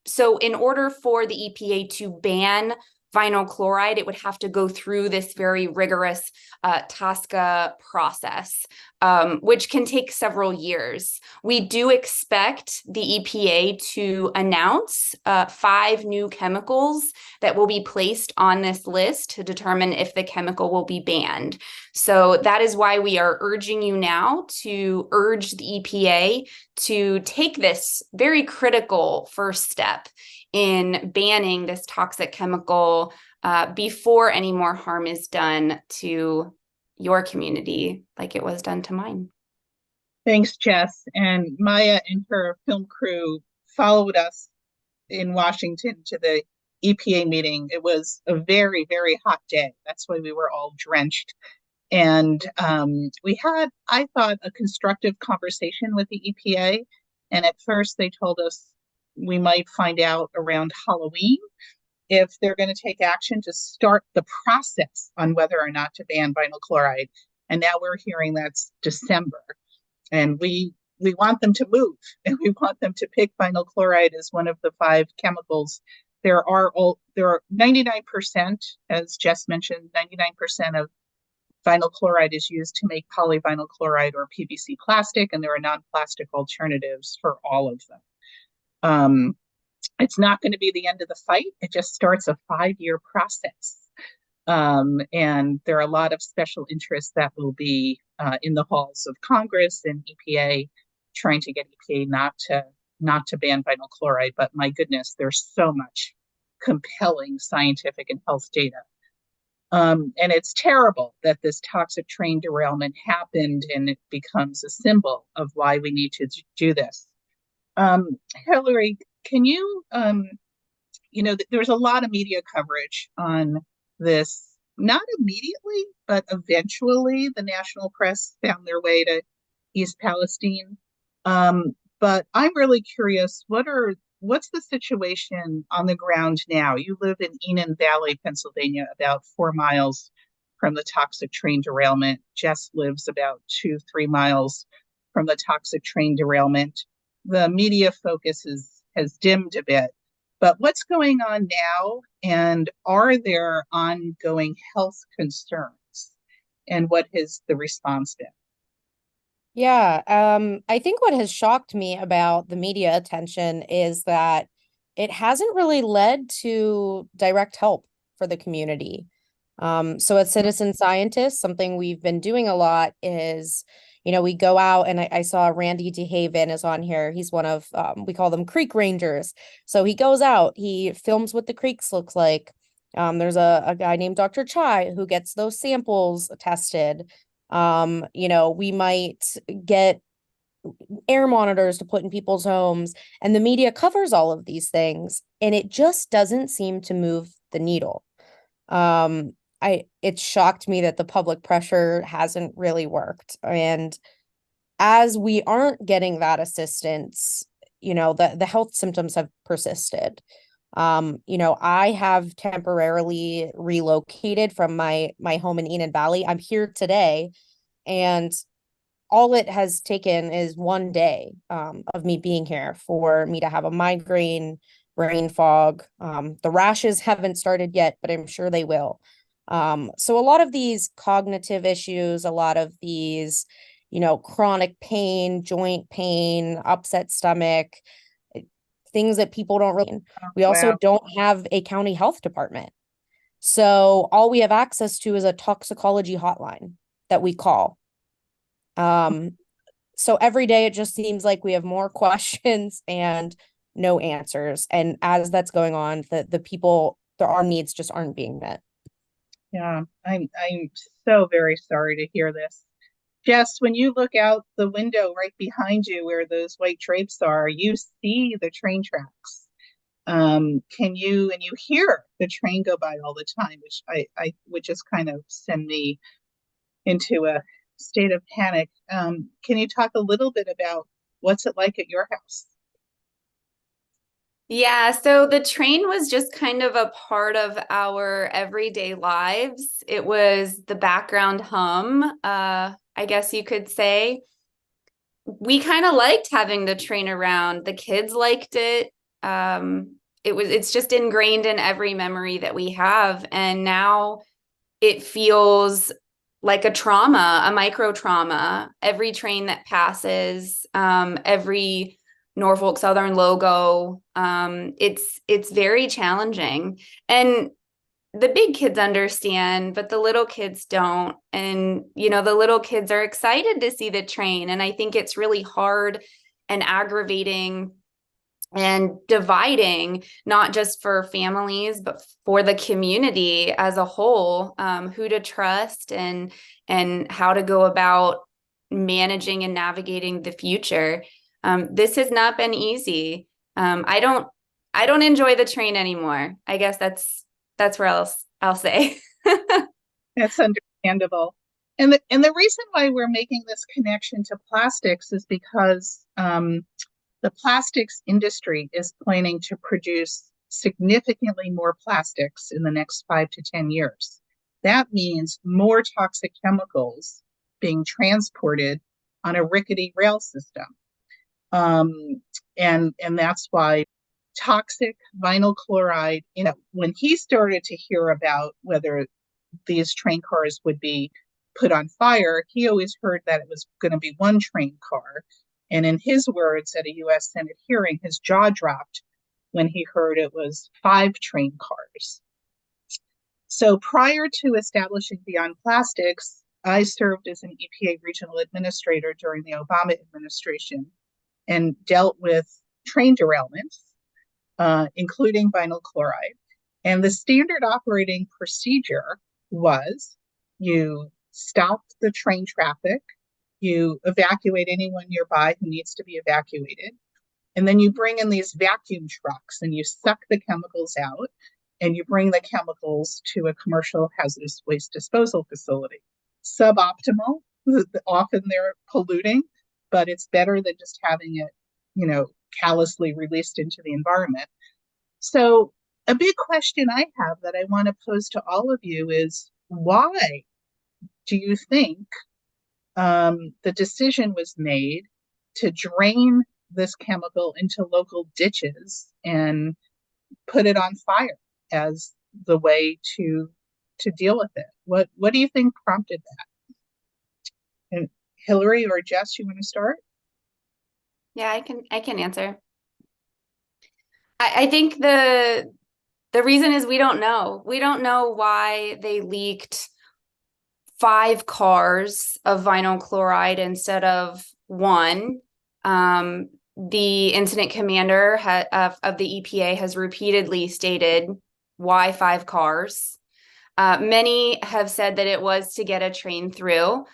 So in order for the EPA to ban vinyl chloride, it would have to go through this very rigorous TSCA process, which can take several years. We do expect the EPA to announce 5 new chemicals that will be placed on this list to determine if the chemical will be banned. So that is why we are urging you now to urge the EPA to take this very critical first step in banning this toxic chemical before any more harm is done to your community like it was done to mine. Thanks, Jess. And Maya and her film crew followed us in Washington to the EPA meeting. It was a very, very hot day. That's why we were all drenched. And we had, I thought, a constructive conversation with the EPA. And at first they told us we might find out around Halloween if they're going to take action to start the process on whether or not to ban vinyl chloride. And now we're hearing that's December. And we want them to move, and we want them to pick vinyl chloride as one of the 5 chemicals. There are 99%, as Jess mentioned, 99% of vinyl chloride is used to make polyvinyl chloride or PVC plastic, and there are non-plastic alternatives for all of them. It's not going to be the end of the fight. It just starts a 5-year process. And there are a lot of special interests that will be in the halls of Congress and EPA trying to get EPA not to ban vinyl chloride. But my goodness, there's so much compelling scientific and health data. And it's terrible that this toxic train derailment happened, and it becomes a symbol of why we need to do this. Hilary, can you, there's a lot of media coverage on this, not immediately, but eventually the national press found their way to East Palestine. But I'm really curious, what's the situation on the ground now? You live in Enon Valley, Pennsylvania, about 4 miles from the toxic train derailment. Jess lives about 2-3 miles from the toxic train derailment. The media focus has dimmed a bit. But what's going on now, and are there ongoing health concerns? And what has the response been? Yeah, I think what has shocked me about the media attention is that it hasn't really led to direct help for the community. So as citizen scientists, something we've been doing a lot is, we go out, and I saw Randy DeHaven is on here. He's one of, we call them creek rangers. So he goes out, he films what the creeks looks like. There's a guy named Dr. Chai who gets those samples tested. We might get air monitors to put in people's homes, and the media covers all of these things, and it just doesn't seem to move the needle. It shocked me that the public pressure hasn't really worked. And as we aren't getting that assistance, the health symptoms have persisted. I have temporarily relocated from my home in Enid Valley. I'm here today, and all it has taken is one day of me being here for me to have a migraine, brain fog. The rashes haven't started yet, but I'm sure they will. So a lot of these cognitive issues, a lot of these, chronic pain, joint pain, upset stomach, things that people don't really. We also don't have a county health department. So all we have access to is a toxicology hotline that we call. So every day it just seems like we have more questions and no answers. And as that's going on, our needs just aren't being met. Yeah, I'm so very sorry to hear this. Jess, when you look out the window right behind you where those white drapes are, you see the train tracks. And you hear the train go by all the time, which I would just kind of send me into a state of panic. Can you talk a little bit about what's it like at your house? Yeah, so the train was just kind of a part of our everyday lives. It was the background hum, I guess you could say. We kind of liked having the train around. The kids liked it. It's just ingrained in every memory that we have. And now it feels like a trauma, a micro trauma. Every train that passes, every Norfolk Southern logo, it's very challenging. And the big kids understand, but the little kids don't. And, the little kids are excited to see the train. And I think it's really hard and aggravating and dividing, not just for families, but for the community as a whole, who to trust and how to go about managing and navigating the future. This has not been easy. I don't enjoy the train anymore. I guess that's where I'll say. That's understandable. And the reason why we're making this connection to plastics is because the plastics industry is planning to produce significantly more plastics in the next 5 to 10 years. That means more toxic chemicals being transported on a rickety rail system. And that's why toxic vinyl chloride, when he started to hear about whether these train cars would be put on fire, he always heard that it was going to be one train car. And in his words at a US Senate hearing, his jaw dropped when he heard it was 5 train cars. So prior to establishing Beyond Plastics, I served as an EPA regional administrator during the Obama administration and dealt with train derailments, including vinyl chloride. And the standard operating procedure was you stop the train traffic, you evacuate anyone nearby who needs to be evacuated, and then you bring in these vacuum trucks and you suck the chemicals out and you bring the chemicals to a commercial hazardous waste disposal facility. Suboptimal, often they're polluting, but it's better than just having it, callously released into the environment. So a big question I have that I want to pose to all of you is, why do you think the decision was made to drain this chemical into local ditches and put it on fire as the way to deal with it. What do you think prompted that? And Hilary or Jess, you want to start? Yeah, I can answer. I think the reason is we don't know. We don't know why they leaked 5 cars of vinyl chloride instead of 1. The incident commander of the EPA has repeatedly stated why 5 cars. Many have said that it was to get a train through.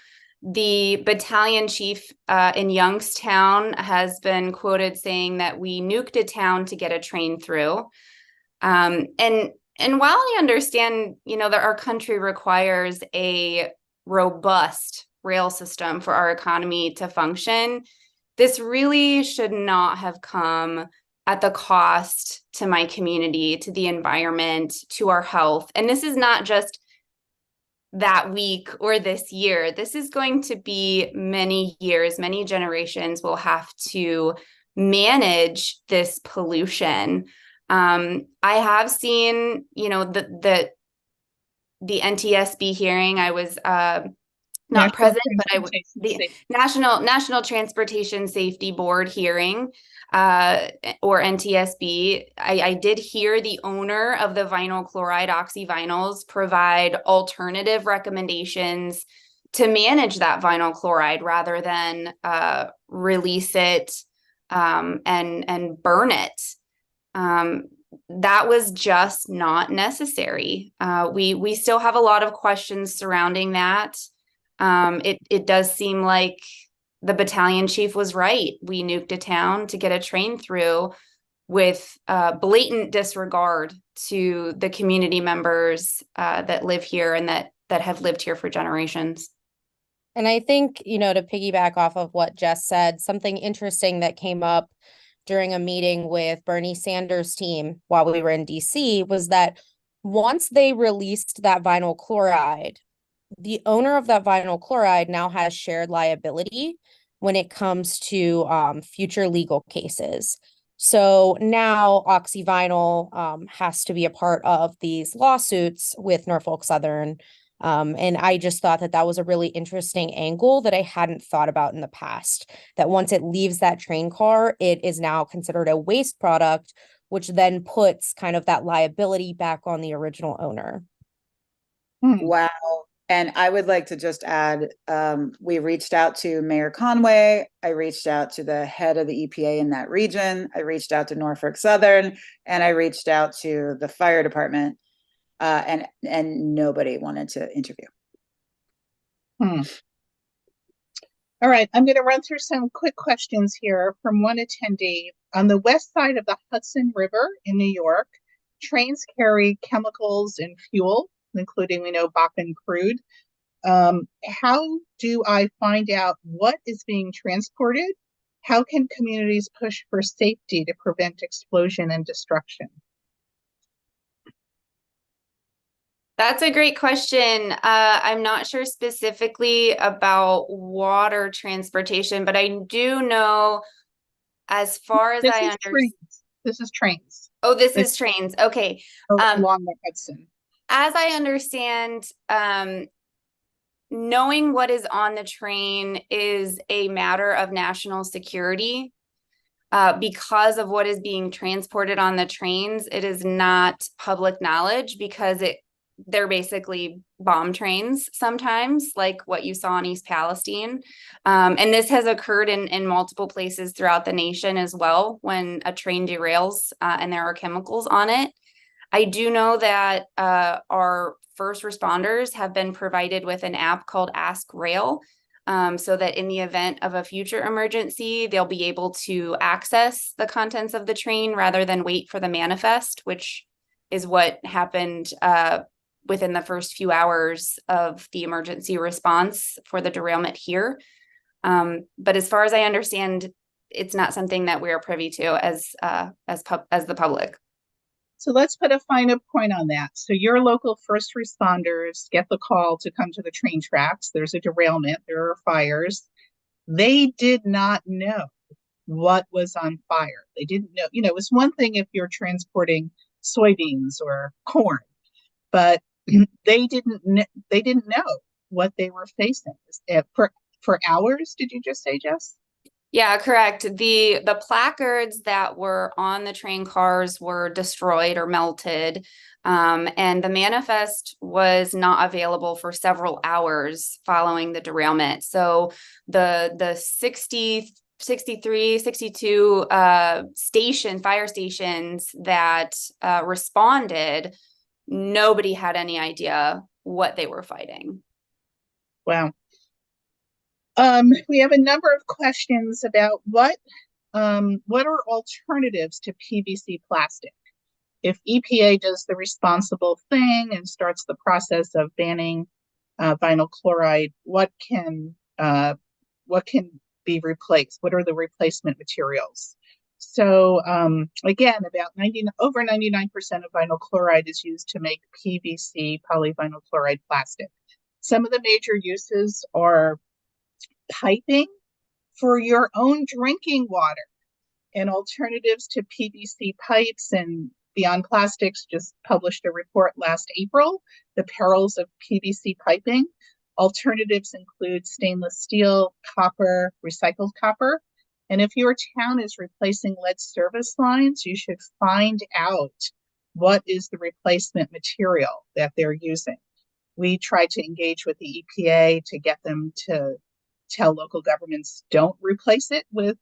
The battalion chief in Youngstown has been quoted saying that we nuked a town to get a train through. And while I understand, that our country requires a robust rail system for our economy to function, this really should not have come at the cost to my community, to the environment, to our health. And this is not just that week or this year. This is going to be many years, many generations will have to manage this pollution. I have seen, the NTSB hearing. I was not present, but the National Transportation Safety Board hearing, or NTSB. I did hear the owner of the vinyl chloride oxyvinyls provide alternative recommendations to manage that vinyl chloride rather than release it and burn it. That was just not necessary. We still have a lot of questions surrounding that. It does seem like the battalion chief was right. We nuked a town to get a train through with blatant disregard to the community members that live here and that have lived here for generations. And I think, to piggyback off of what Jess said, something interesting that came up during a meeting with Bernie Sanders' team while we were in DC was that once they released that vinyl chloride, the owner of that vinyl chloride now has shared liability when it comes to future legal cases. So now oxyvinyl has to be a part of these lawsuits with Norfolk Southern. And I just thought that was a really interesting angle that I hadn't thought about in the past, that once it leaves that train car, it is now considered a waste product, which then puts kind of that liability back on the original owner. Wow. And I would like to just add, we reached out to Mayor Conway. I reached out to the head of the EPA in that region. I reached out to Norfolk Southern, and I reached out to the fire department, and nobody wanted to interview. All right, I'm going to run through some quick questions here from one attendee. On the west side of the Hudson River in New York, trains carry chemicals and fuel, including, Bakken crude. How do I find out what is being transported? How can communities push for safety to prevent explosion and destruction? That's a great question. I'm not sure specifically about water transportation, but I do know, as far as I understand, this is trains. Oh, this is trains. Okay. Along the Hudson. As I understand, knowing what is on the train is a matter of national security. Because of what is being transported on the trains, it is not public knowledge because they're basically bomb trains sometimes, like what you saw in East Palestine. And this has occurred in multiple places throughout the nation as well, when a train derails and there are chemicals on it. I do know that our first responders have been provided with an app called Ask Rail, so that in the event of a future emergency, they'll be able to access the contents of the train rather than wait for the manifest, which is what happened within the first few hours of the emergency response for the derailment here. But as far as I understand, it's not something that we are privy to as the public. So let's put a finer point on that. So your local first responders get the call to come to the train tracks. There's a derailment, there are fires. They did not know what was on fire. They didn't know, it's one thing if you're transporting soybeans or corn, but they didn't know what they were facing. For hours, did you just say, Jess? Yeah, correct. The placards that were on the train cars were destroyed or melted, and the manifest was not available for several hours following the derailment. So the 63, 62 fire stations that responded, nobody had any idea what they were fighting. Wow. We have a number of questions about what are alternatives to PVC plastic? If EPA does the responsible thing and starts the process of banning vinyl chloride, what can be replaced? What are the replacement materials? So again, over 99% of vinyl chloride is used to make PVC, polyvinyl chloride plastic. Some of the major uses are piping for your own drinking water, and alternatives to PVC pipes. And Beyond Plastics just published a report last April, The Perils of PVC Piping. Alternatives include stainless steel, copper, recycled copper. And if your town is replacing lead service lines, you should find out what is the replacement material that they're using. We tried to engage with the EPA to get them to tell local governments don't replace it with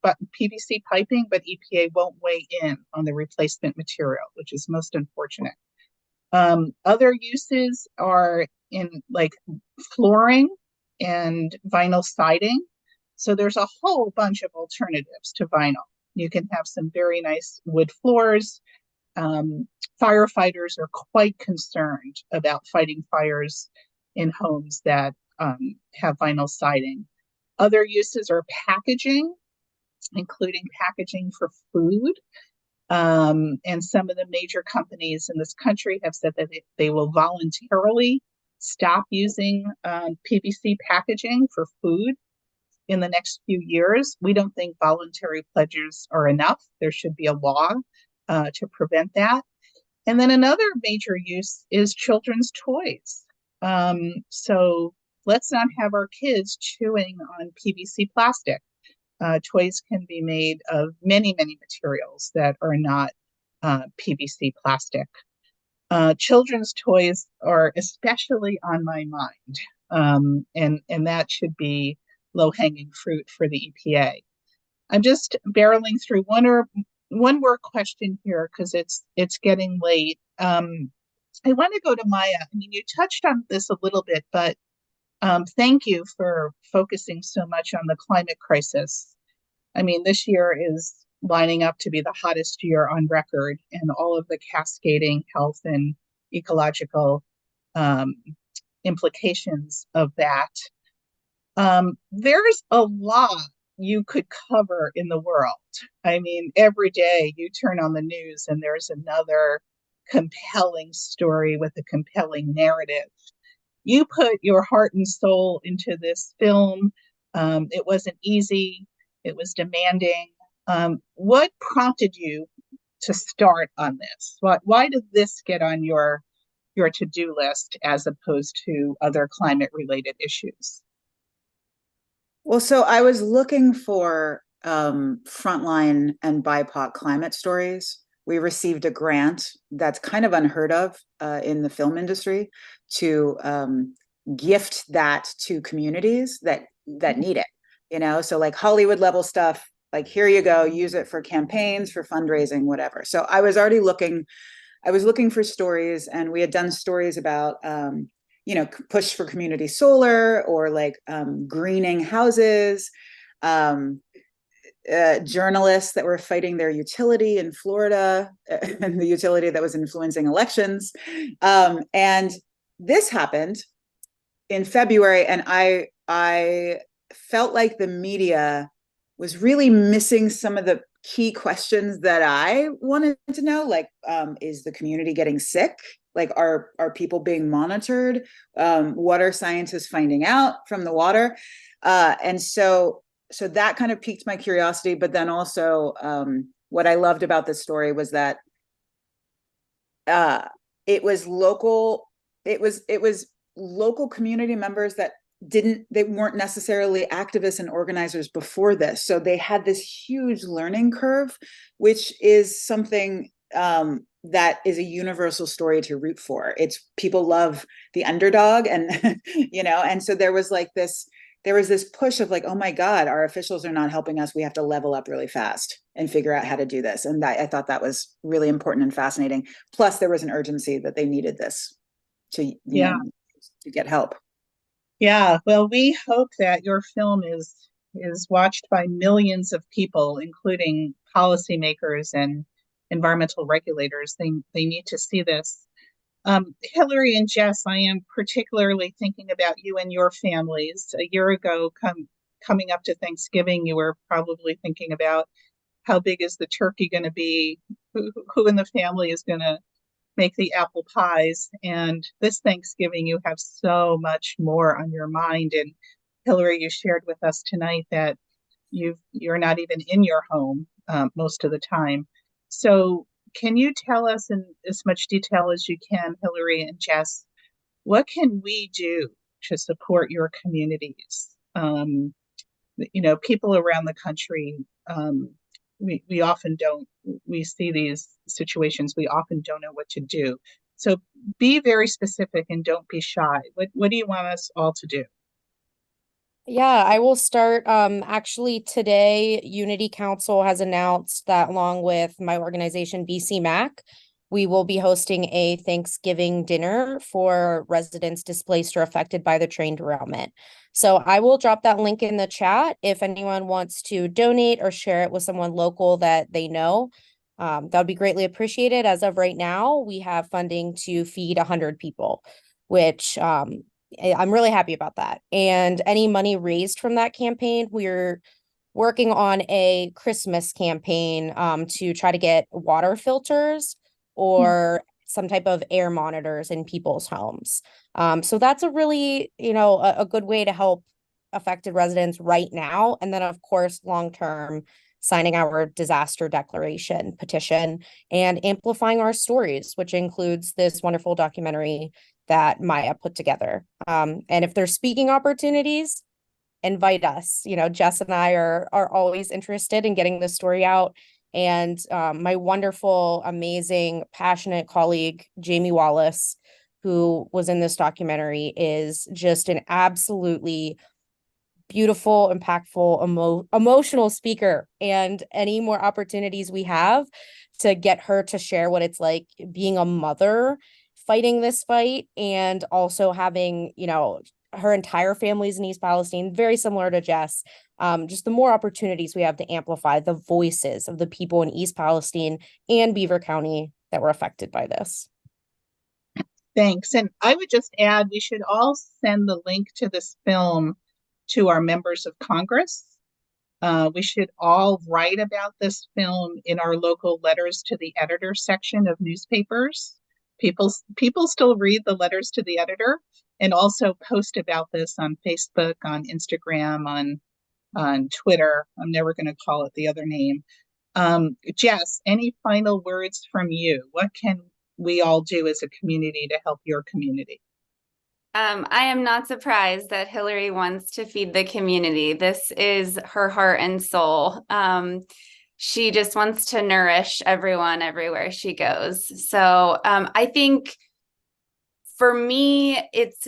PVC piping, but EPA won't weigh in on the replacement material, which is most unfortunate. Other uses are in like flooring and vinyl siding. So there's a whole bunch of alternatives to vinyl. You can have some very nice wood floors. Firefighters are quite concerned about fighting fires in homes that have vinyl siding. Other uses are packaging, including packaging for food. And some of the major companies in this country have said that they will voluntarily stop using PVC packaging for food in the next few years. We don't think voluntary pledges are enough. There should be a law to prevent that. And then another major use is children's toys. So let's not have our kids chewing on PVC plastic. Toys can be made of many, many materials that are not PVC plastic. Children's toys are especially on my mind, and that should be low-hanging fruit for the EPA. I'm just barreling through one more question here because it's getting late. I want to go to Maya. I mean, you touched on this a little bit, but thank you for focusing so much on the climate crisis. I mean, this year is lining up to be the hottest year on record, and all of the cascading health and ecological implications of that. There's a lot you could cover in the world. I mean, every day you turn on the news and there's another compelling story with a compelling narrative. You put your heart and soul into this film. It wasn't easy. It was demanding. What prompted you to start on this? Why did this get on your to-do list as opposed to other climate-related issues? Well, so I was looking for frontline and BIPOC climate stories. We received a grant that's kind of unheard of in the film industry to gift that to communities that need it. You know, so like Hollywood level stuff, like here you go, use it for campaigns, for fundraising, whatever. So I was already looking for stories, and we had done stories about push for community solar or like greening houses, journalists that were fighting their utility in Florida and the utility that was influencing elections. And this happened in February, and I felt like the media was really missing some of the key questions that I wanted to know, like, is the community getting sick? Like, are people being monitored? What are scientists finding out from the water? And so that kind of piqued my curiosity. But then also what I loved about this story was that it was local, it was local community members that they weren't necessarily activists and organizers before this. So they had this huge learning curve, which is something that is a universal story to root for. It's people love the underdog, and and so there was this push of like, oh my God, our officials are not helping us. We have to level up really fast and figure out how to do this. And I thought that was really important and fascinating. Plus, there was an urgency that they needed this to get help. Yeah, well, we hope that your film is watched by millions of people, including policymakers and environmental regulators. They need to see this. Hilary and Jess, I am particularly thinking about you and your families. A year ago, coming up to Thanksgiving, you were probably thinking about how big is the turkey going to be, who in the family is going to make the apple pies. And this Thanksgiving, you have so much more on your mind. And Hilary, you shared with us tonight that you're not even in your home most of the time. So can you tell us in as much detail as you can, Hilary and Jess, what can we do to support your communities? People around the country, we often don't, we see these situations, we often don't know what to do. So be very specific and don't be shy. What do you want us all to do? Yeah, I will start. Actually, today, Unity Council has announced that along with my organization, BCMAC, we will be hosting a Thanksgiving dinner for residents displaced or affected by the train derailment. So I will drop that link in the chat if anyone wants to donate or share it with someone local that they know. That would be greatly appreciated. As of right now, we have funding to feed 100 people, which I'm really happy about that. And any money raised from that campaign, we're working on a Christmas campaign to try to get water filters or some type of air monitors in people's homes. So that's a really, a good way to help affected residents right now. And then, of course, long term, signing our disaster declaration petition and amplifying our stories, which includes this wonderful documentary that Maya put together. And if there's speaking opportunities, invite us. Jess and I are always interested in getting this story out. And my wonderful, amazing, passionate colleague, Jamie Wallace, who was in this documentary, is just an absolutely beautiful, impactful, emotional speaker. And any more opportunities we have to get her to share what it's like being a mother fighting this fight, and also having, her entire family's in East Palestine, very similar to Jess. Just the more opportunities we have to amplify the voices of the people in East Palestine and Beaver County that were affected by this. Thanks. And I would just add, we should all send the link to this film to our members of Congress. We should all write about this film in our local letters to the editor section of newspapers. People still read the letters to the editor, and also post about this on Facebook, on Instagram, on Twitter. I'm never going to call it the other name. Jess, any final words from you? What can we all do as a community to help your community? I am not surprised that Hilary wants to feed the community. This is her heart and soul. She just wants to nourish everyone everywhere she goes. So I think for me, it's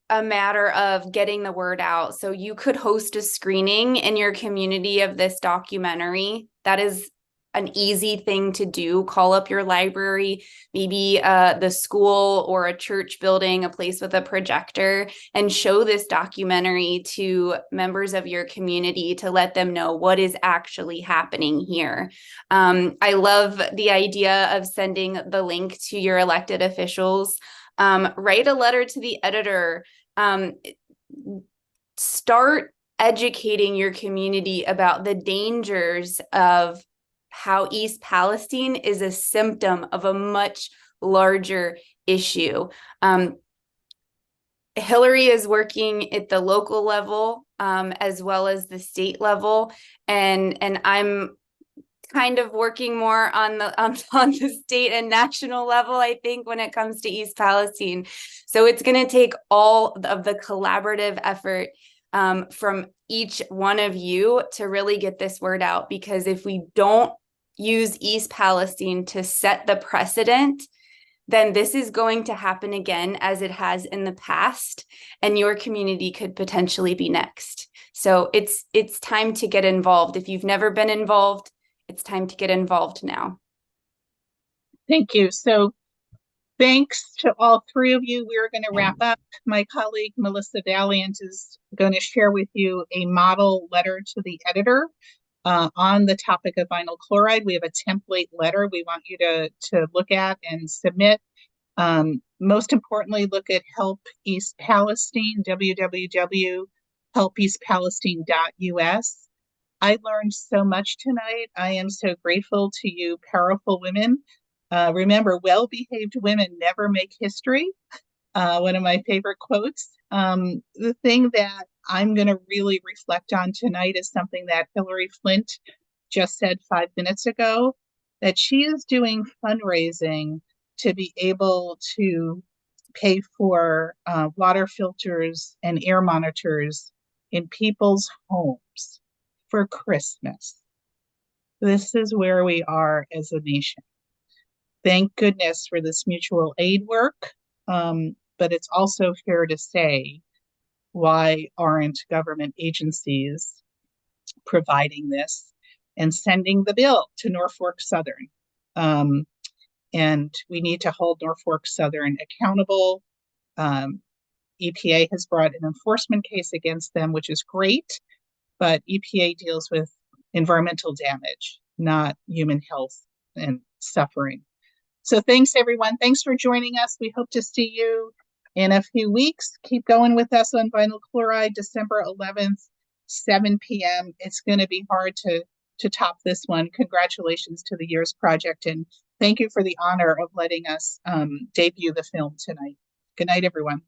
a matter of getting the word out. So you could host a screening in your community of this documentary. That is an easy thing to do. Call up your library, maybe the school or a church building, a place with a projector, and show this documentary to members of your community to let them know what is actually happening here. I love the idea of sending the link to your elected officials. Write a letter to the editor. Start educating your community about the dangers of how East Palestine is a symptom of a much larger issue. Hilary is working at the local level as well as the state level, and I'm kind of working more on the on the state and national level, I think, when it comes to East Palestine. So it's going to take all of the collaborative effort from each one of you to really get this word out, because if we don't use East Palestine to set the precedent, then this is going to happen again as it has in the past, and your community could potentially be next. So it's time to get involved. If you've never been involved, it's time to get involved now. Thank you. So thanks to all three of you. We're going to wrap up. My colleague, Melissa Valiant, is going to share with you a model letter to the editor on the topic of vinyl chloride. We have a template letter we want you to look at and submit. Most importantly, look at Help East Palestine, www.helpeastpalestine.us. I learned so much tonight. I am so grateful to you, powerful women. Remember, well-behaved women never make history. One of my favorite quotes. The thing that I'm going to really reflect on tonight is something that Hilary Flint just said 5 minutes ago, that she is doing fundraising to be able to pay for water filters and air monitors in people's homes for Christmas. This is where we are as a nation. Thank goodness for this mutual aid work, but it's also fair to say, why aren't government agencies providing this and sending the bill to Norfolk Southern? And we need to hold Norfolk Southern accountable. EPA has brought an enforcement case against them, which is great, but EPA deals with environmental damage, not human health and suffering. So thanks, everyone. Thanks for joining us. We hope to see you in a few weeks. Keep going with us on vinyl chloride, December 11th, 7 p.m. It's going to be hard to top this one. Congratulations to the Years Project, and thank you for the honor of letting us debut the film tonight. Good night, everyone.